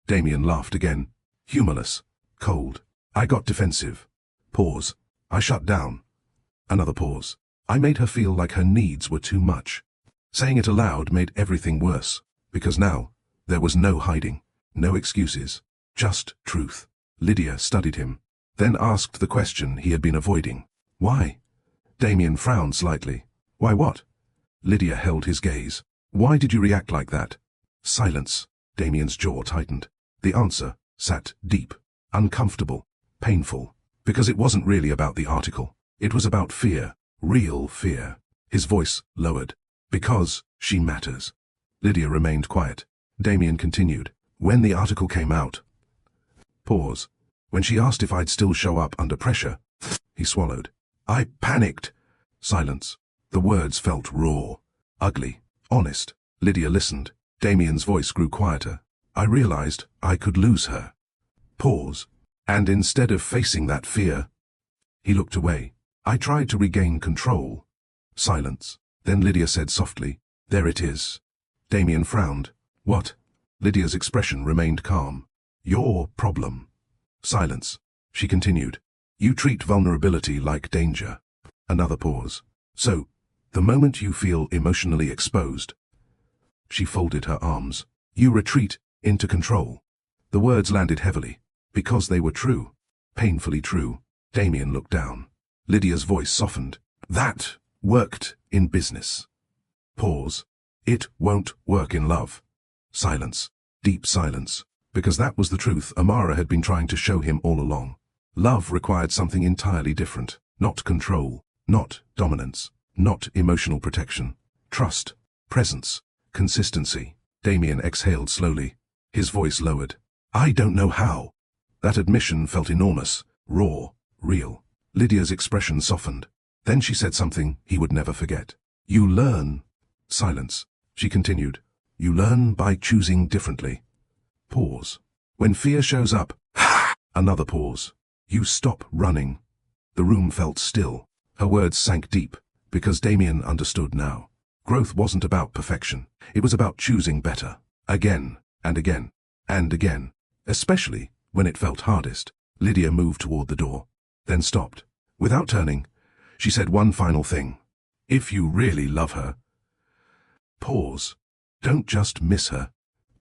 Speaker 1: Damien laughed again. Humorless. Cold. "I got defensive." Pause. "I shut down." Another pause. "I made her feel like her needs were too much." Saying it aloud made everything worse, because now, there was no hiding, no excuses, just truth. Lydia studied him, then asked the question he had been avoiding. "Why?" Damien frowned slightly. "Why what?" Lydia held his gaze. "Why did you react like that?" Silence. Damien's jaw tightened. The answer sat deep, uncomfortable, painful, because it wasn't really about the article. It was about fear, real fear. His voice lowered. "Because she matters." Lydia remained quiet. Damien continued. "When the article came out..." Pause. "When she asked if I'd still show up under pressure..." He swallowed. "I panicked." Silence. The words felt raw, ugly, honest. Lydia listened. Damien's voice grew quieter. "I realized I could lose her." Pause. "And instead of facing that fear..." He looked away. "I tried to regain control." Silence. Then Lydia said softly, "There it is." Damien frowned. "What?" Lydia's expression remained calm. "Your problem." Silence. She continued. "You treat vulnerability like danger." Another pause. "So, the moment you feel emotionally exposed..." She folded her arms. "You retreat into control." The words landed heavily, because they were true. Painfully true. Damien looked down. Lydia's voice softened. "That worked in business." Pause. "It won't work in love." Silence. Deep silence. Because that was the truth Amara had been trying to show him all along. Love required something entirely different. Not control. Not dominance. Not emotional protection. Trust. Presence. Consistency. Damien exhaled slowly. His voice lowered. "I don't know how." That admission felt enormous, raw, real. Lydia's expression softened. Then she said something he would never forget. "You learn." Silence. She continued. "You learn by choosing differently." Pause. "When fear shows up..." Another pause. "You stop running." The room felt still. Her words sank deep, because Damien understood now. Growth wasn't about perfection. It was about choosing better. Again, and again, and again. Especially when it felt hardest. Lydia moved toward the door, then stopped. Without turning, she said one final thing. "If you really love her..." Pause. "Don't just miss her."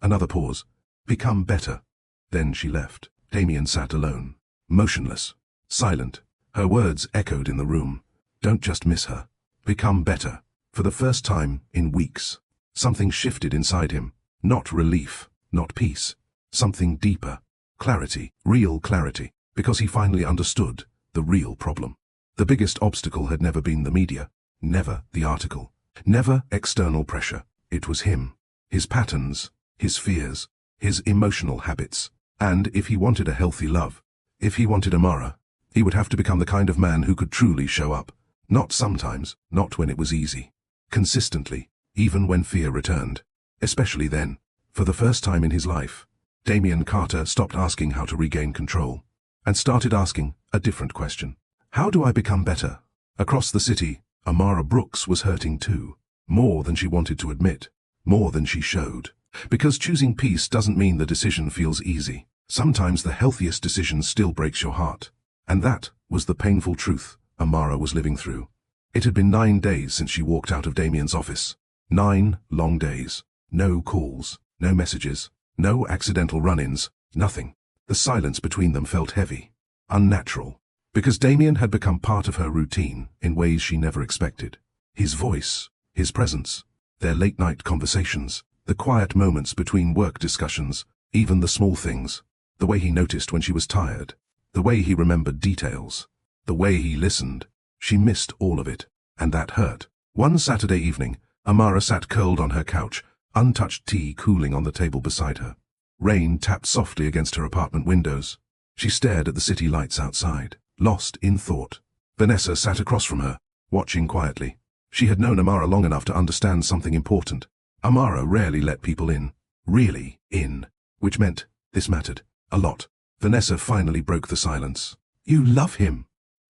Speaker 1: Another pause. "Become better." Then she left. Damien sat alone, motionless, silent. Her words echoed in the room. Don't just miss her. Become better. For the first time in weeks, something shifted inside him. Not relief, not peace. Something deeper. Clarity, real clarity. Because he finally understood the real problem. The biggest obstacle had never been the media. Never the article. Never external pressure. It was him. His patterns, his fears, his emotional habits. And if he wanted a healthy love, if he wanted Amara, he would have to become the kind of man who could truly show up. Not sometimes, not when it was easy. Consistently, even when fear returned. Especially then. For the first time in his life, Damien Carter stopped asking how to regain control, and started asking a different question. How do I become better? Across the city, Amara Brooks was hurting too. More than she wanted to admit. More than she showed. Because choosing peace doesn't mean the decision feels easy. Sometimes the healthiest decision still breaks your heart. And that was the painful truth Amara was living through. It had been 9 days since she walked out of Damien's office. 9 long days. No calls, no messages, no accidental run-ins, nothing. The silence between them felt heavy, unnatural, because Damien had become part of her routine in ways she never expected. His voice, his presence, their late-night conversations, the quiet moments between work discussions, even the small things, the way he noticed when she was tired, the way he remembered details, the way he listened. She missed all of it, and that hurt. One Saturday evening, Amara sat curled on her couch, untouched tea cooling on the table beside her. Rain tapped softly against her apartment windows. She stared at the city lights outside, lost in thought. Vanessa sat across from her, watching quietly. She had known Amara long enough to understand something important. Amara rarely let people in. Really in. Which meant this mattered. A lot. Vanessa finally broke the silence. You love him.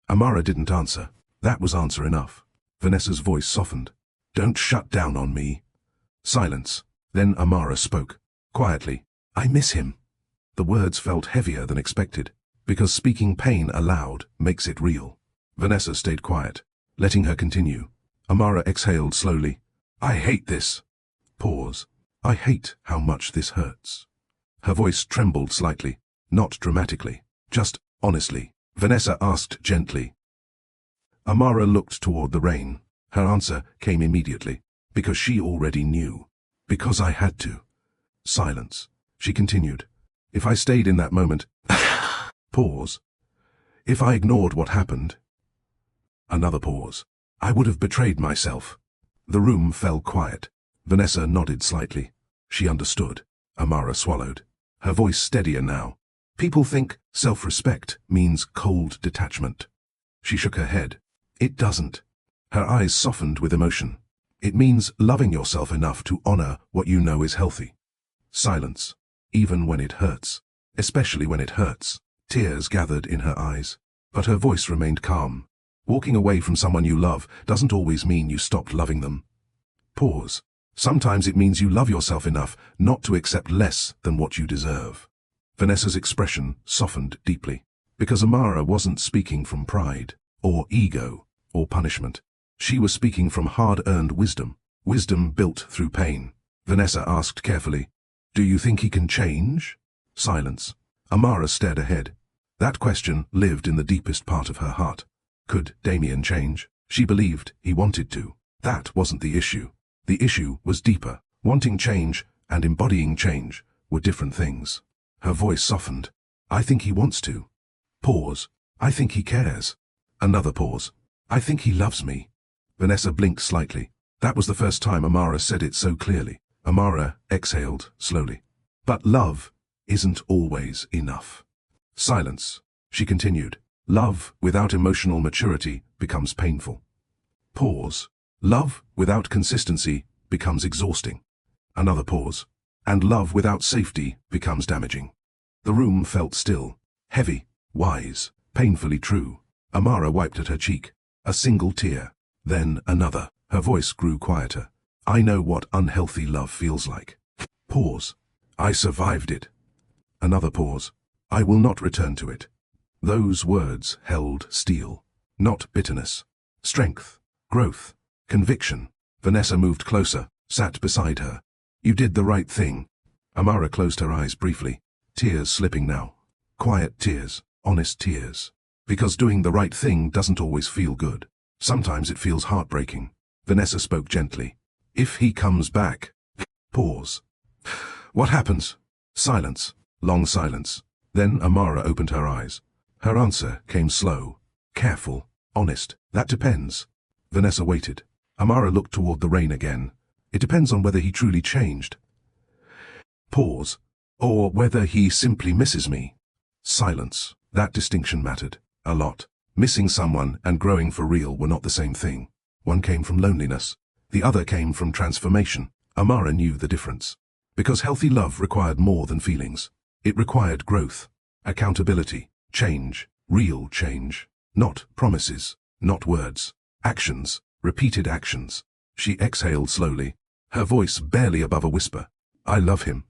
Speaker 1: Amara didn't answer. That was answer enough. Vanessa's voice softened. Don't shut down on me. Silence. Then Amara spoke. Quietly. I miss him. The words felt heavier than expected, because speaking pain aloud makes it real. Vanessa stayed quiet, letting her continue. Amara exhaled slowly. I hate this. Pause. I hate how much this hurts. Her voice trembled slightly, not dramatically, just honestly. Vanessa asked gently. Amara looked toward the rain. Her answer came immediately, because she already knew. Because I had to. Silence. She continued. If I stayed in that moment, pause. If I ignored what happened, another pause, I would have betrayed myself. The room fell quiet. Vanessa nodded slightly. She understood. Amara swallowed. Her voice steadier now. People think self-respect means cold detachment. She shook her head. It doesn't. Her eyes softened with emotion. It means loving yourself enough to honor what you know is healthy. Silence. Even when it hurts. Especially when it hurts. Tears gathered in her eyes. But her voice remained calm. Walking away from someone you love doesn't always mean you stopped loving them. Pause. Sometimes it means you love yourself enough not to accept less than what you deserve. Vanessa's expression softened deeply, because Amara wasn't speaking from pride, or ego, or punishment. She was speaking from hard-earned wisdom, wisdom built through pain. Vanessa asked carefully, Do you think he can change? Silence. Amara stared ahead. That question lived in the deepest part of her heart. Could Damien change? She believed he wanted to. That wasn't the issue. The issue was deeper. Wanting change and embodying change were different things. Her voice softened. I think he wants to. Pause. I think he cares. Another pause. I think he loves me. Vanessa blinked slightly. That was the first time Amara said it so clearly. Amara exhaled slowly. But love isn't always enough. Silence. She continued. Love without emotional maturity becomes painful. Pause. Love without consistency becomes exhausting. Another pause. And love without safety becomes damaging. The room felt still, heavy, wise, painfully true. Amara wiped at her cheek. A single tear. Then another. Her voice grew quieter. I know what unhealthy love feels like. Pause. I survived it. Another pause. I will not return to it. Those words held steel. Not bitterness. Strength. Growth. Conviction. Vanessa moved closer, sat beside her. You did the right thing. Amara closed her eyes briefly. Tears slipping now. Quiet tears. Honest tears. Because doing the right thing doesn't always feel good. Sometimes it feels heartbreaking. Vanessa spoke gently. If he comes back. Pause. What happens? Silence. Long silence. Then Amara opened her eyes. Her answer came slow, careful, honest. That depends. Vanessa waited. Amara looked toward the rain again. It depends on whether he truly changed. Pause. Or whether he simply misses me. Silence. That distinction mattered. A lot. Missing someone and growing for real were not the same thing. One came from loneliness. The other came from transformation. Amara knew the difference. Because healthy love required more than feelings. It required growth, accountability, change, real change. Not promises, not words. Actions, repeated actions. She exhaled slowly, her voice barely above a whisper. I love him.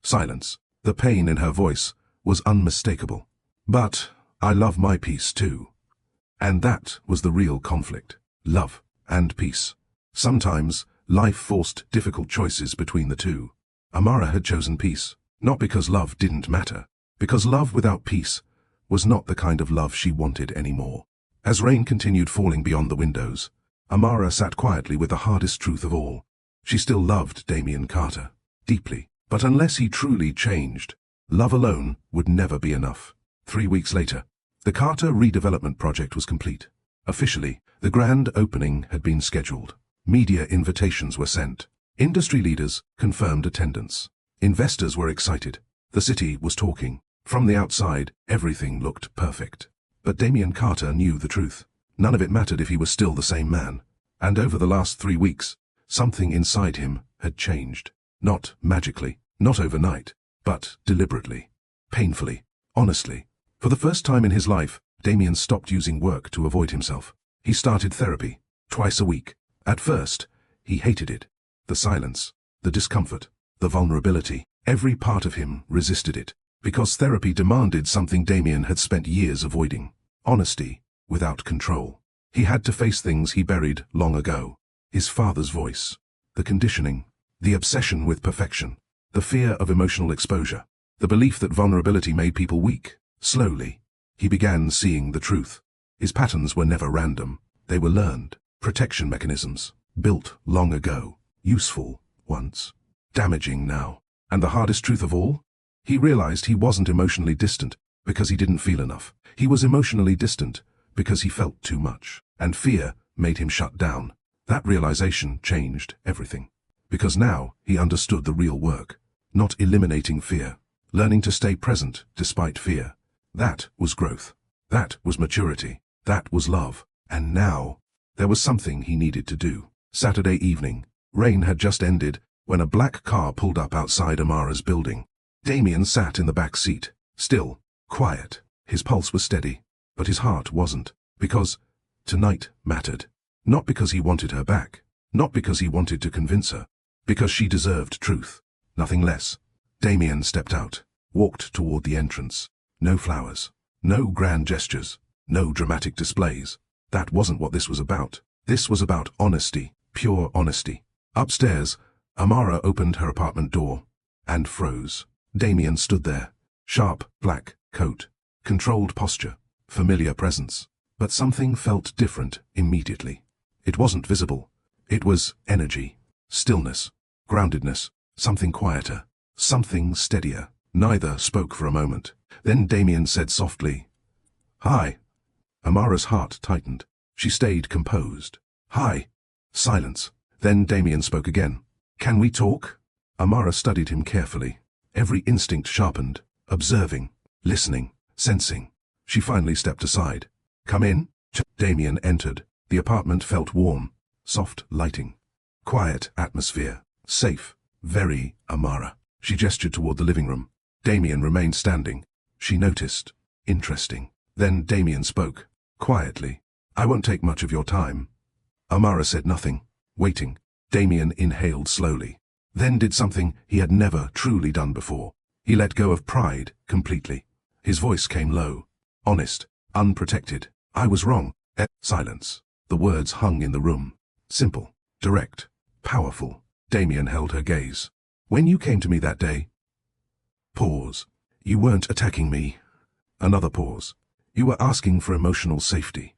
Speaker 1: Silence. The pain in her voice was unmistakable. But I love my peace too. And that was the real conflict. Love and peace. Sometimes, life forced difficult choices between the two. Amara had chosen peace, not because love didn't matter, because love without peace was not the kind of love she wanted anymore. As rain continued falling beyond the windows, Amara sat quietly with the hardest truth of all. She still loved Damien Carter, deeply, but unless he truly changed, love alone would never be enough. 3 weeks later, the Carter redevelopment project was complete. Officially, the grand opening had been scheduled. Media invitations were sent. Industry leaders confirmed attendance. Investors were excited. The city was talking. From the outside, everything looked perfect. But Damien Carter knew the truth. None of it mattered if he was still the same man. And over the last 3 weeks, something inside him had changed. Not magically, not overnight, but deliberately, painfully, honestly. For the first time in his life, Damien stopped using work to avoid himself. He started therapy, twice a week. At first, he hated it. The silence, the discomfort, the vulnerability. Every part of him resisted it. Because therapy demanded something Damien had spent years avoiding. Honesty, without control. He had to face things he buried long ago. His father's voice. The conditioning. The obsession with perfection. The fear of emotional exposure. The belief that vulnerability made people weak. Slowly, he began seeing the truth. His patterns were never random. They were learned. Protection mechanisms. Built long ago. Useful once. Damaging now. And the hardest truth of all? He realized he wasn't emotionally distant because he didn't feel enough. He was emotionally distant because he felt too much. And fear made him shut down. That realization changed everything. Because now he understood the real work. Not eliminating fear. Learning to stay present despite fear. That was growth. That was maturity. That was love. And now, there was something he needed to do. Saturday evening. Rain had just ended when a black car pulled up outside Amara's building. Damien sat in the back seat, still, quiet. His pulse was steady, but his heart wasn't, because tonight mattered. Not because he wanted her back, not because he wanted to convince her, because she deserved truth, nothing less. Damien stepped out, walked toward the entrance. No flowers, no grand gestures, no dramatic displays. That wasn't what this was about. This was about honesty, pure honesty. Upstairs, Amara opened her apartment door and froze. Damien stood there, sharp black coat, controlled posture, familiar presence. But something felt different immediately. It wasn't visible. It was energy, stillness, groundedness, something quieter, something steadier. Neither spoke for a moment. Then Damien said softly, "Hi." Amara's heart tightened. She stayed composed. "Hi." Silence. Then Damien spoke again. "Can we talk?" Amara studied him carefully. Every instinct sharpened, observing, listening, sensing. She finally stepped aside. "Come in." Damien entered. The apartment felt warm, soft lighting, quiet atmosphere, safe, very Amara. She gestured toward the living room. Damien remained standing. She noticed. Interesting. Then Damien spoke, quietly. "I won't take much of your time." Amara said nothing, waiting. Damien inhaled slowly. Then did something he had never truly done before. He let go of pride completely. His voice came low, honest, unprotected. "I was wrong." Silence. The words hung in the room. Simple, direct, powerful. Damien held her gaze. "When you came to me that day..." Pause. "You weren't attacking me." Another pause. "You were asking for emotional safety."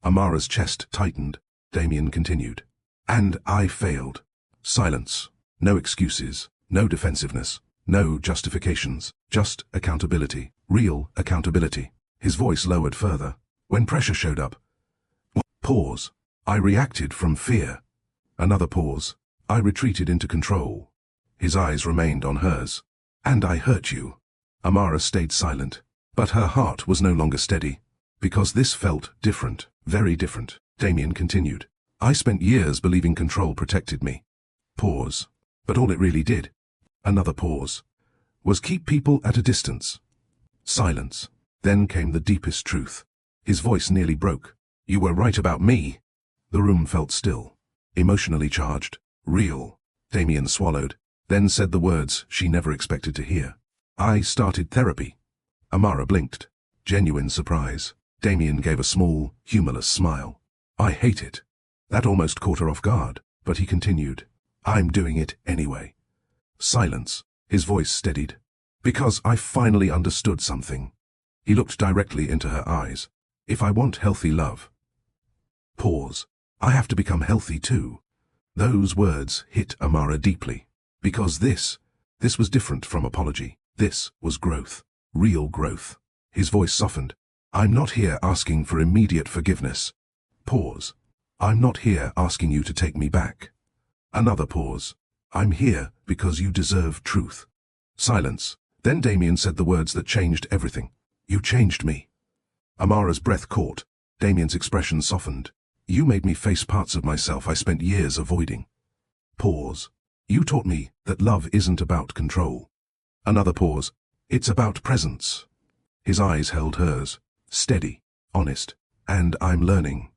Speaker 1: Amara's chest tightened. Damien continued. "And I failed." Silence. No excuses, no defensiveness, no justifications, just accountability, real accountability. His voice lowered further. "When pressure showed up..." Pause. "I reacted from fear." Another pause. "I retreated into control." His eyes remained on hers. "And I hurt you." Amara stayed silent, but her heart was no longer steady. Because this felt different, very different. Damien continued. I spent years believing control protected me. Pause. But all it really did, another pause, was keep people at a distance. Silence. Then came the deepest truth. His voice nearly broke. You were right about me. The room felt still, emotionally charged, real. Damien swallowed, then said the words she never expected to hear. I started therapy. Amara blinked. Genuine surprise. Damien gave a small, humorless smile. I hate it. That almost caught her off guard, but he continued. I'm doing it anyway. Silence. His voice steadied. Because I finally understood something. He looked directly into her eyes. If I want healthy love. Pause. I have to become healthy too. Those words hit Amara deeply. Because this was different from apology. This was growth. Real growth. His voice softened. I'm not here asking for immediate forgiveness. Pause. I'm not here asking you to take me back. Another pause. I'm here because you deserve truth. Silence. Then Damien said the words that changed everything. You changed me. Amara's breath caught. Damien's expression softened. You made me face parts of myself I spent years avoiding. Pause. You taught me that love isn't about control. Another pause. It's about presence. His eyes held hers. Steady, honest, and I'm learning.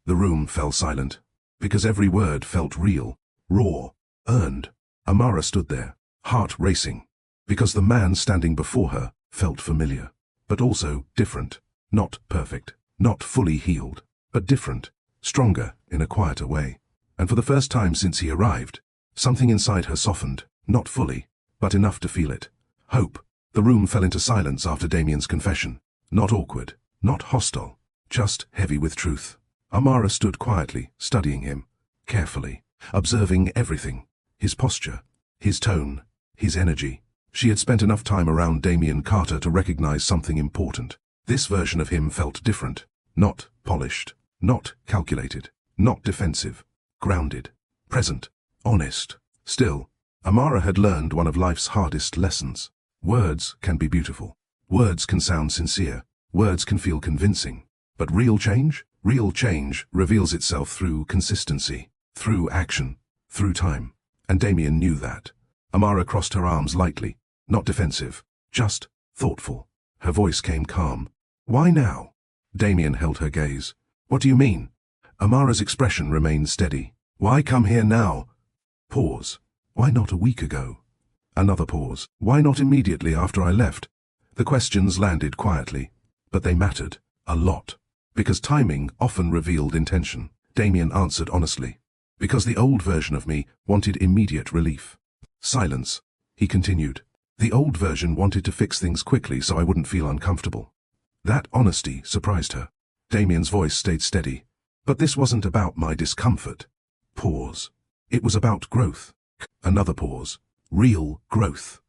Speaker 1: The room fell silent, because every word felt real, raw, earned. Amara stood there, heart racing, because the man standing before her felt familiar, but also different, not perfect, not fully healed, but different, stronger in a quieter way. And for the first time since he arrived, something inside her softened, not fully, but enough to feel it. Hope. The room fell into silence after Damien's confession. Not awkward, not hostile, just heavy with truth. Amara stood quietly, studying him, carefully, observing everything, his posture, his tone, his energy. She had spent enough time around Damien Carter to recognize something important. This version of him felt different, not polished, not calculated, not defensive, grounded, present, honest. Still, Amara had learned one of life's hardest lessons. Words can be beautiful. Words can sound sincere. Words can feel convincing. But real change reveals itself through consistency, through action, through time. And Damien knew that. Amara crossed her arms lightly, not defensive, just thoughtful. Her voice came calm. Why now? Damien held her gaze. What do you mean? Amara's expression remained steady. Why come here now? Pause. Why not a week ago? Another pause. Why not immediately after I left? The questions landed quietly, but they mattered a lot, because timing often revealed intention. Damien answered honestly. Because the old version of me wanted immediate relief. Silence. He continued. The old version wanted to fix things quickly so I wouldn't feel uncomfortable. That honesty surprised her. Damien's voice stayed steady. But this wasn't about my discomfort. Pause. It was about growth. Another pause. Real growth.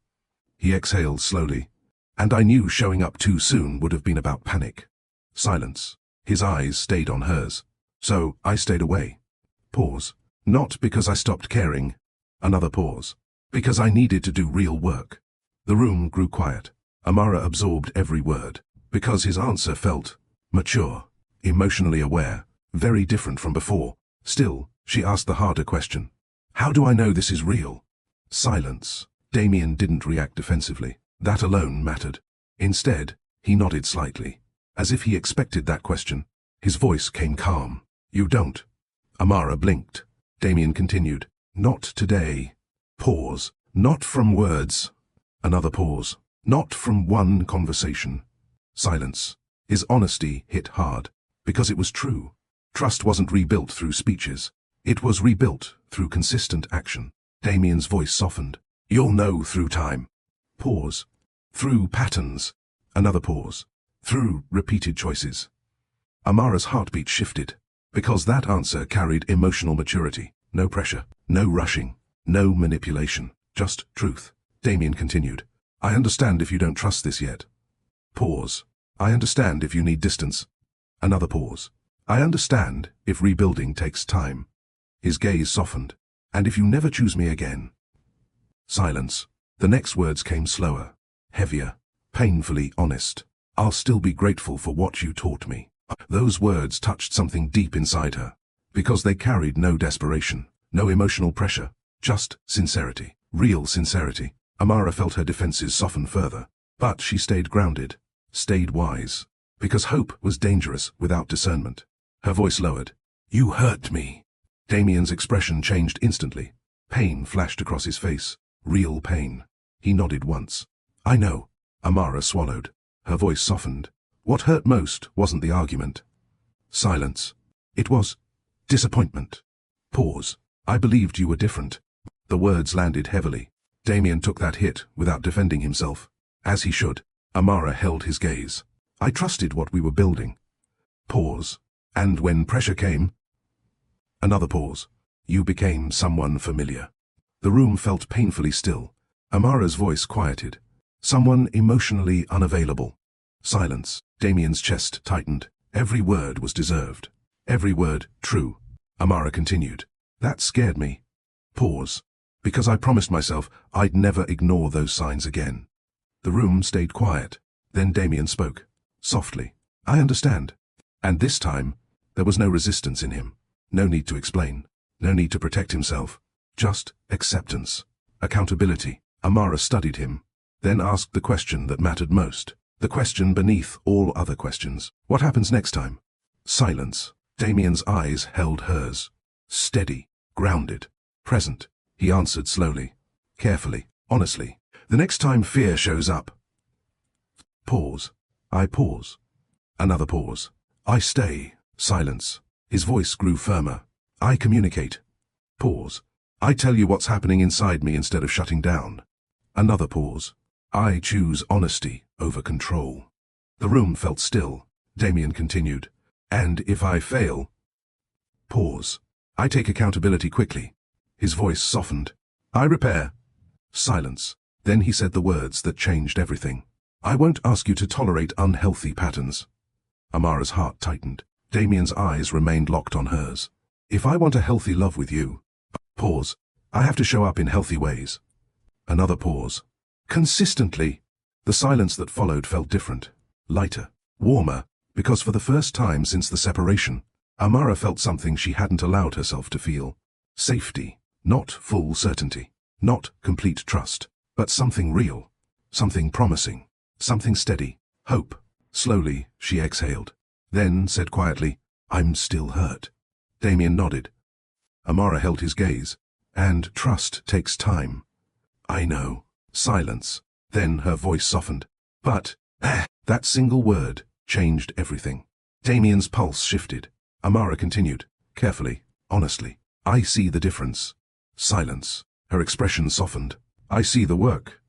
Speaker 1: He exhaled slowly. And I knew showing up too soon would have been about panic. Silence. His eyes stayed on hers. So I stayed away. Pause. Not because I stopped caring. Another pause. Because I needed to do real work. The room grew quiet. Amara absorbed every word. Because his answer felt mature, emotionally aware, very different from before. Still, she asked the harder question. How do I know this is real? Silence. Damien didn't react defensively. That alone mattered. Instead, he nodded slightly, as if he expected that question. His voice came calm. You don't. Amara blinked. Damien continued. Not today. Pause. Not from words. Another pause. Not from one conversation. Silence. His honesty hit hard, because it was true. Trust wasn't rebuilt through speeches. It was rebuilt through consistent action. Damien's voice softened. You'll know through time. Pause. Through patterns. Another pause. Through repeated choices. Amara's heartbeat shifted, because that answer carried emotional maturity. No pressure, no rushing, no manipulation, just truth. Damien continued. I understand if you don't trust this yet. Pause. I understand if you need distance. Another pause. I understand if rebuilding takes time. His gaze softened. And if you never choose me again. Silence. The next words came slower, heavier, painfully honest. I'll still be grateful for what you taught me. Those words touched something deep inside her, because they carried no desperation, no emotional pressure, just sincerity, real sincerity. Amara felt her defenses soften further, but she stayed grounded, stayed wise, because hope was dangerous without discernment. Her voice lowered. You hurt me. Damien's expression changed instantly. Pain flashed across his face, real pain. He nodded once. I know. Amara swallowed. Her voice softened. What hurt most wasn't the argument. Silence. It was disappointment. Pause. I believed you were different. The words landed heavily. Damien took that hit without defending himself. As he should. Amara held his gaze. I trusted what we were building. Pause. And when pressure came... Another pause. You became someone familiar. The room felt painfully still. Amara's voice quieted. Someone emotionally unavailable. Silence. Damien's chest tightened. Every word was deserved. Every word true. Amara continued. That scared me. Pause. Because I promised myself I'd never ignore those signs again. The room stayed quiet. Then Damien spoke. Softly. I understand. And this time, there was no resistance in him. No need to explain. No need to protect himself. Just acceptance. Accountability. Amara studied him. Then asked the question that mattered most. The question beneath all other questions. What happens next time? Silence. Damien's eyes held hers. Steady. Grounded. Present. He answered slowly. Carefully. Honestly. The next time fear shows up. Pause. I pause. Another pause. I stay. Silence. His voice grew firmer. I communicate. Pause. I tell you what's happening inside me instead of shutting down. Another pause. I choose honesty over control. The room felt still. Damien continued. And if I fail... Pause. I take accountability quickly. His voice softened. I repair. Silence. Then he said the words that changed everything. I won't ask you to tolerate unhealthy patterns. Amara's heart tightened. Damien's eyes remained locked on hers. If I want a healthy love with you... Pause. I have to show up in healthy ways. Another pause. Consistently. The silence that followed felt different. Lighter. Warmer. Because for the first time since the separation, Amara felt something she hadn't allowed herself to feel. Safety. Not full certainty. Not complete trust. But something real. Something promising. Something steady. Hope. Slowly, she exhaled. Then said quietly, I'm still hurt. Damien nodded. Amara held his gaze. And trust takes time. I know. Silence. Then her voice softened. But, that single word changed everything. Damien's pulse shifted. Amara continued, carefully, honestly. I see the difference. Silence. Her expression softened. I see the work.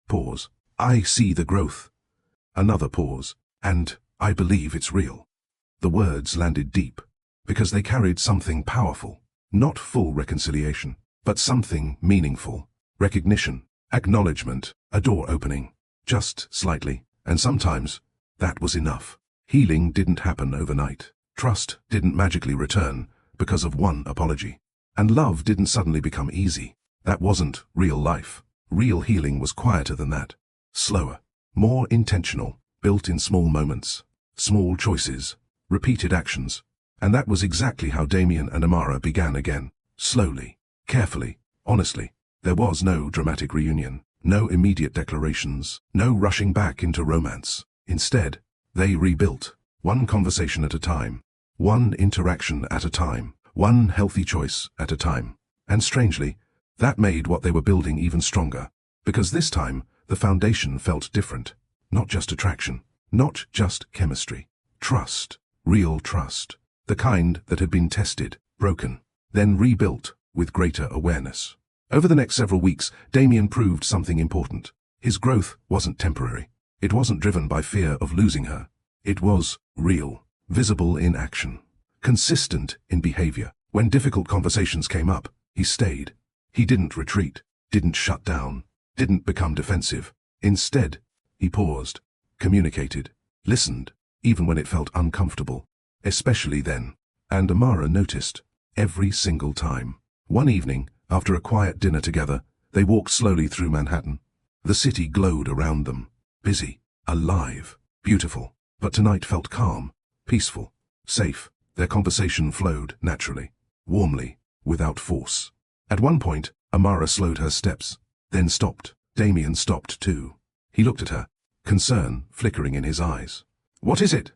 Speaker 1: Pause. I see the growth. Another pause. And I believe it's real. The words landed deep, because they carried something powerful. Not full reconciliation, but something meaningful. Recognition. Acknowledgement. A door opening. Just slightly. And sometimes, that was enough. Healing didn't happen overnight. Trust didn't magically return because of one apology. And love didn't suddenly become easy. That wasn't real life. Real healing was quieter than that. Slower. More intentional. Built in small moments. Small choices. Repeated actions. And that was exactly how Damien and Amara began again. Slowly. Carefully. Honestly. There was no dramatic reunion. No immediate declarations. No rushing back into romance. Instead, they rebuilt. One conversation at a time. One interaction at a time. One healthy choice at a time. And strangely, that made what they were building even stronger. Because this time, the foundation felt different. Not just attraction. Not just chemistry. Trust. Real trust. The kind that had been tested, broken, then rebuilt with greater awareness. Over the next several weeks, Damien proved something important. His growth wasn't temporary. It wasn't driven by fear of losing her. It was real, visible in action, consistent in behavior. When difficult conversations came up, he stayed. He didn't retreat, didn't shut down, didn't become defensive. Instead, he paused, communicated, listened, even when it felt uncomfortable. Especially then. And Amara noticed. Every single time. One evening, after a quiet dinner together, they walked slowly through Manhattan. The city glowed around them. Busy. Alive. beautiful, but tonight felt calm, peaceful, safe. Their conversation flowed naturally, warmly, without force. At one point, Amara slowed her steps, then stopped. Damien stopped too. He looked at her, concern flickering in his eyes. "What is it?"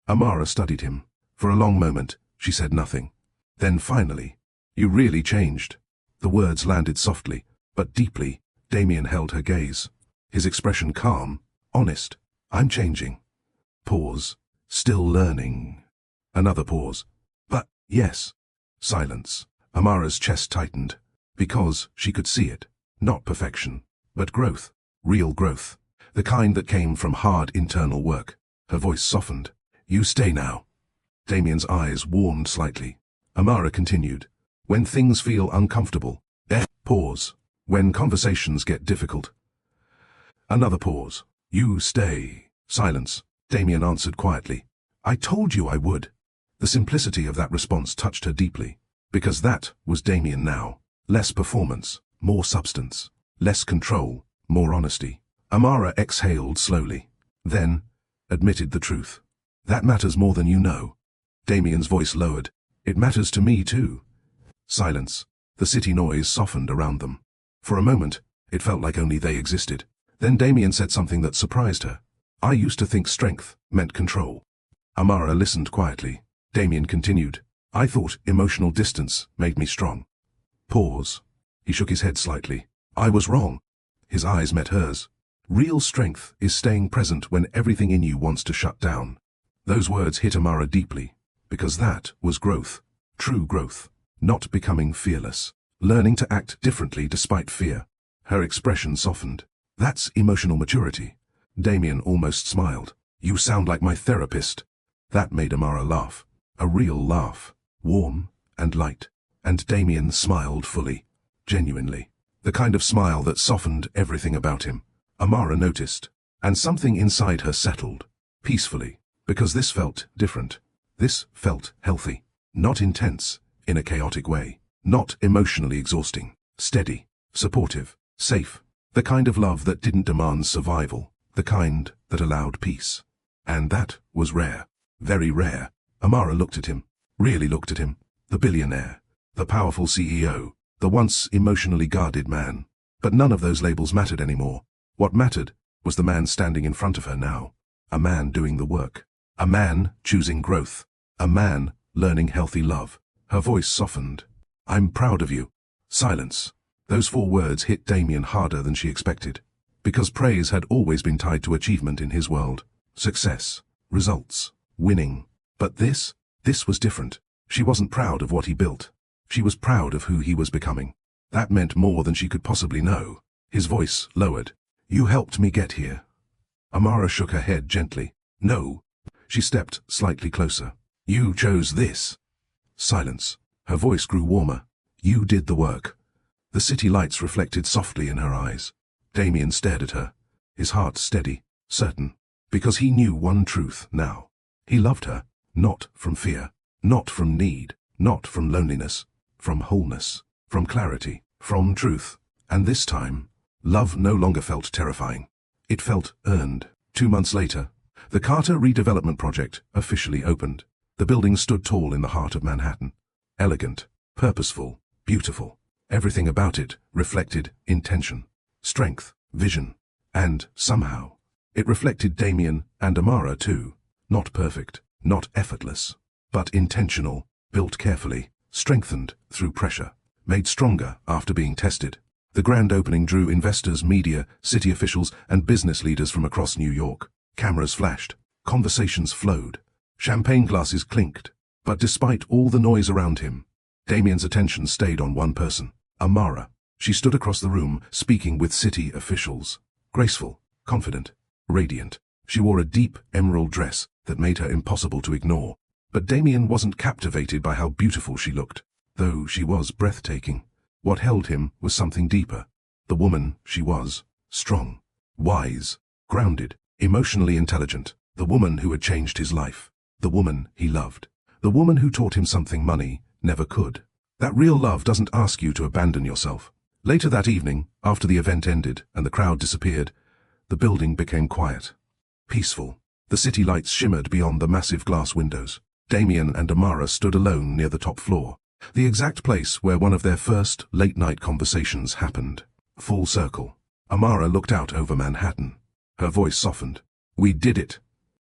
Speaker 1: Amara studied him. For a long moment, she said nothing. Then finally, "You really changed." The words landed softly, but deeply. Damien held her gaze, his expression calm, honest. "I'm changing." Pause. "Still learning." Another pause. "But, yes." Silence. Amara's chest tightened, because she could see it. Not perfection, but growth. Real growth. The kind that came from hard internal work. Her voice softened. "You stay now." Damien's eyes warmed slightly. Amara continued. "When things feel uncomfortable." Pause. "When conversations get difficult." Another pause. "You stay." Silence. Damien answered quietly. "I told you I would." The simplicity of that response touched her deeply, because that was Damien now. Less performance, more substance. Less control, more honesty. Amara exhaled slowly, then admitted the truth. "That matters more than you know." Damien's voice lowered. "It matters to me too." Silence. The city noise softened around them. For a moment, it felt like only they existed. Then Damien said something that surprised her. "I used to think strength meant control." Amara listened quietly. Damien continued. "I thought emotional distance made me strong." Pause. He shook his head slightly. "I was wrong." His eyes met hers. "Real strength is staying present when everything in you wants to shut down." Those words hit Amara deeply, because that was growth. True growth. Not becoming fearless. Learning to act differently despite fear. Her expression softened. "That's emotional maturity." Damien almost smiled. "You sound like my therapist." That made Amara laugh. A real laugh. Warm and light. And Damien smiled fully. Genuinely. The kind of smile that softened everything about him. Amara noticed. And something inside her settled. Peacefully. Because this felt different. This felt healthy. Not intense, in a chaotic way. Not emotionally exhausting. Steady. Supportive. Safe. The kind of love that didn't demand survival. The kind that allowed peace. And that was rare. Very rare. Amara looked at him. Really looked at him. The billionaire. The powerful CEO. The once emotionally guarded man. But none of those labels mattered anymore. What mattered was the man standing in front of her now. A man doing the work. A man choosing growth. A man learning healthy love. Her voice softened. "I'm proud of you." Silence. Those 4 words hit Damien harder than she expected. Because praise had always been tied to achievement in his world. Success. Results. Winning. But this was different. She wasn't proud of what he built. She was proud of who he was becoming. That meant more than she could possibly know. His voice lowered. "You helped me get here." Amara shook her head gently. "No." She stepped slightly closer. "You chose this." Silence. Her voice grew warmer. "You did the work." The city lights reflected softly in her eyes. Damien stared at her, his heart steady, certain, because he knew one truth now. He loved her, not from fear, not from need, not from loneliness, from wholeness, from clarity, from truth. And this time, love no longer felt terrifying. It felt earned. 2 months later, the Carter redevelopment project officially opened. The building stood tall in the heart of Manhattan. Elegant, purposeful, beautiful. Everything about it reflected intention, strength, vision. And, somehow, it reflected Damien and Amara too. Not perfect, not effortless, but intentional, built carefully, strengthened through pressure, made stronger after being tested. The grand opening drew investors, media, city officials, and business leaders from across New York. Cameras flashed, conversations flowed, champagne glasses clinked. But despite all the noise around him, Damien's attention stayed on one person, Amara. She stood across the room, speaking with city officials. Graceful, confident, radiant. She wore a deep emerald dress that made her impossible to ignore. But Damien wasn't captivated by how beautiful she looked, though she was breathtaking. What held him was something deeper. The woman she was, strong, wise, grounded, emotionally intelligent. The woman who had changed his life. The woman he loved. The woman who taught him something money never could. That real love doesn't ask you to abandon yourself. Later that evening, after the event ended and the crowd disappeared, the building became quiet. Peaceful. The city lights shimmered beyond the massive glass windows. Damien and Amara stood alone near the top floor, the exact place where one of their first late-night conversations happened. Full circle. Amara looked out over Manhattan. Her voice softened. "We did it."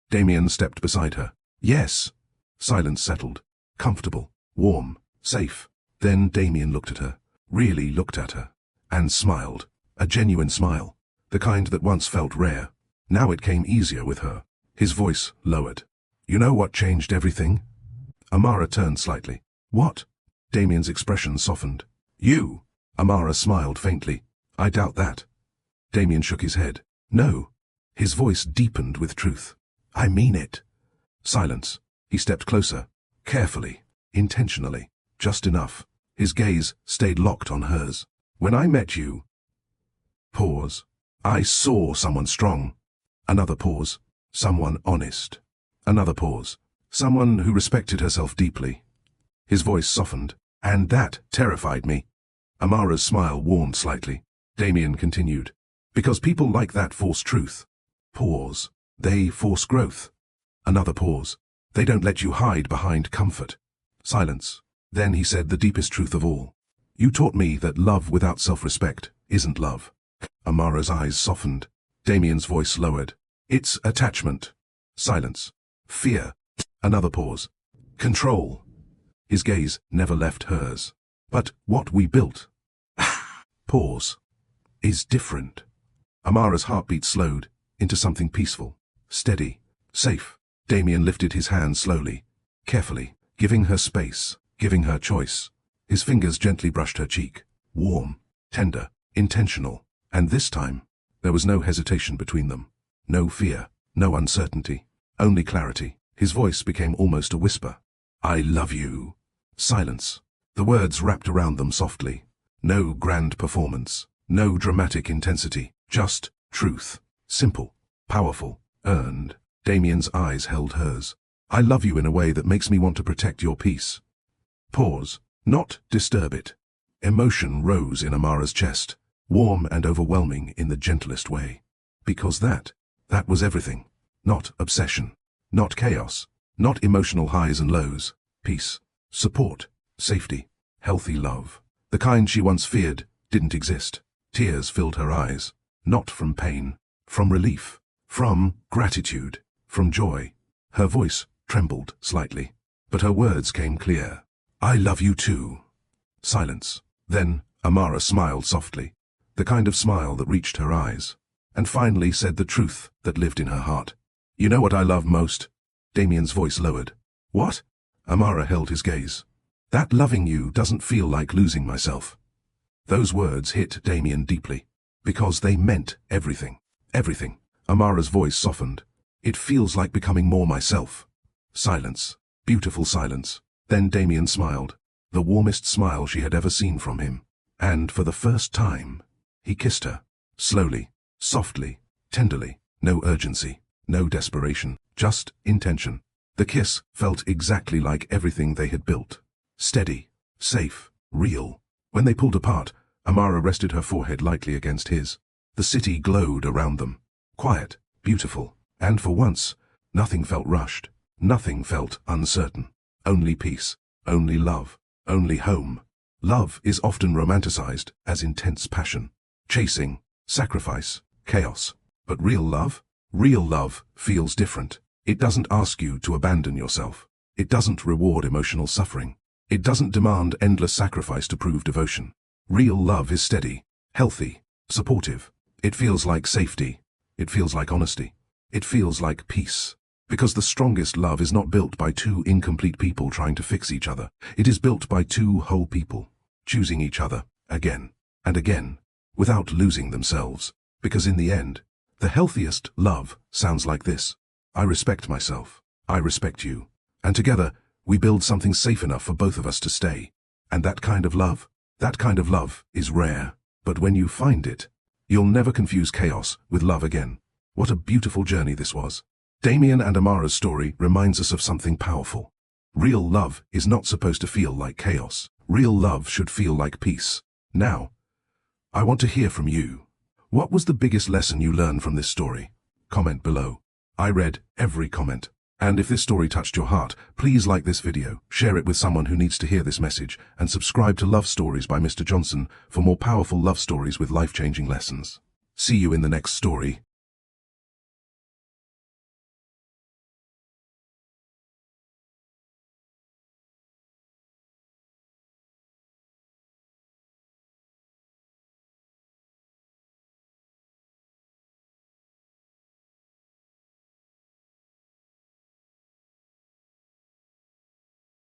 Speaker 1: Damien stepped beside her. "Yes." Silence settled. Comfortable, warm, safe. Then Damien looked at her, really looked at her, and smiled. A genuine smile, the kind that once felt rare. Now it came easier with her. His voice lowered. "You know what changed everything?" Amara turned slightly. "What?" Damien's expression softened. "You." Amara smiled faintly. "I doubt that." Damien shook his head. "No." His voice deepened with truth. "I mean it." Silence. He stepped closer. Carefully. Intentionally. Just enough. His gaze stayed locked on hers. "When I met you..." Pause. "I saw someone strong." Another pause. "Someone honest." Another pause. "Someone who respected herself deeply." His voice softened. "And that terrified me." Amara's smile warmed slightly. Damien continued. "Because people like that force truth." Pause. "They force growth." Another pause. "They don't let you hide behind comfort." Silence. Then he said the deepest truth of all. "You taught me that love without self-respect isn't love." Amara's eyes softened. Damien's voice lowered. "It's attachment." Silence. "Fear." Another pause. "Control." His gaze never left hers. "But what we built..." Pause. "Is different." Amara's heartbeat slowed into something peaceful, steady, safe. Damien lifted his hand slowly, carefully, giving her space, giving her choice. His fingers gently brushed her cheek. Warm, tender, intentional. And this time, there was no hesitation between them. No fear, no uncertainty, only clarity. His voice became almost a whisper. "I love you." Silence. The words wrapped around them softly. No grand performance, no dramatic intensity, just truth. Simple, powerful, earned. Damien's eyes held hers. "I love you in a way that makes me want to protect your peace." Pause. Not disturb it. Emotion rose in Amara's chest, warm and overwhelming in the gentlest way. Because that was everything. Not obsession. Not chaos. Not emotional highs and lows. Peace. Support. Safety. Healthy love. The kind she once feared didn't exist. Tears filled her eyes. Not from pain. From relief. From gratitude. From joy. Her voice trembled slightly, but her words came clear. "I love you too." Silence. Then Amara smiled softly, the kind of smile that reached her eyes, and finally said the truth that lived in her heart. "You know what I love most?" Damien's voice lowered. "What?" Amara held his gaze. "That loving you doesn't feel like losing myself." Those words hit Damien deeply, because they meant everything. Everything. Amara's voice softened. "It feels like becoming more myself." Silence. Beautiful silence. Then Damien smiled, the warmest smile she had ever seen from him. And for the first time, he kissed her. Slowly, softly, tenderly. No urgency, no desperation, just intention. The kiss felt exactly like everything they had built. Steady, safe, real. When they pulled apart, Amara rested her forehead lightly against his. The city glowed around them. Quiet, beautiful, and for once, nothing felt rushed. Nothing felt uncertain. Only peace, only love, only home. Love is often romanticized as intense passion, chasing, sacrifice, chaos. But real love feels different. It doesn't ask you to abandon yourself. It doesn't reward emotional suffering. It doesn't demand endless sacrifice to prove devotion. Real love is steady, healthy, supportive. It feels like safety. It feels like honesty. It feels like peace. Because the strongest love is not built by two incomplete people trying to fix each other. It is built by two whole people, choosing each other, again and again, without losing themselves. Because in the end, the healthiest love sounds like this. I respect myself. I respect you. And together, we build something safe enough for both of us to stay. And that kind of love is rare. But when you find it, you'll never confuse chaos with love again. What a beautiful journey this was. Damien and Amara's story reminds us of something powerful. Real love is not supposed to feel like chaos. Real love should feel like peace. Now, I want to hear from you. What was the biggest lesson you learned from this story? Comment below. I read every comment. And if this story touched your heart, please like this video, share it with someone who needs to hear this message, and subscribe to Love Stories by Mr. Johnson for more powerful love stories with life-changing lessons. See you in the next story.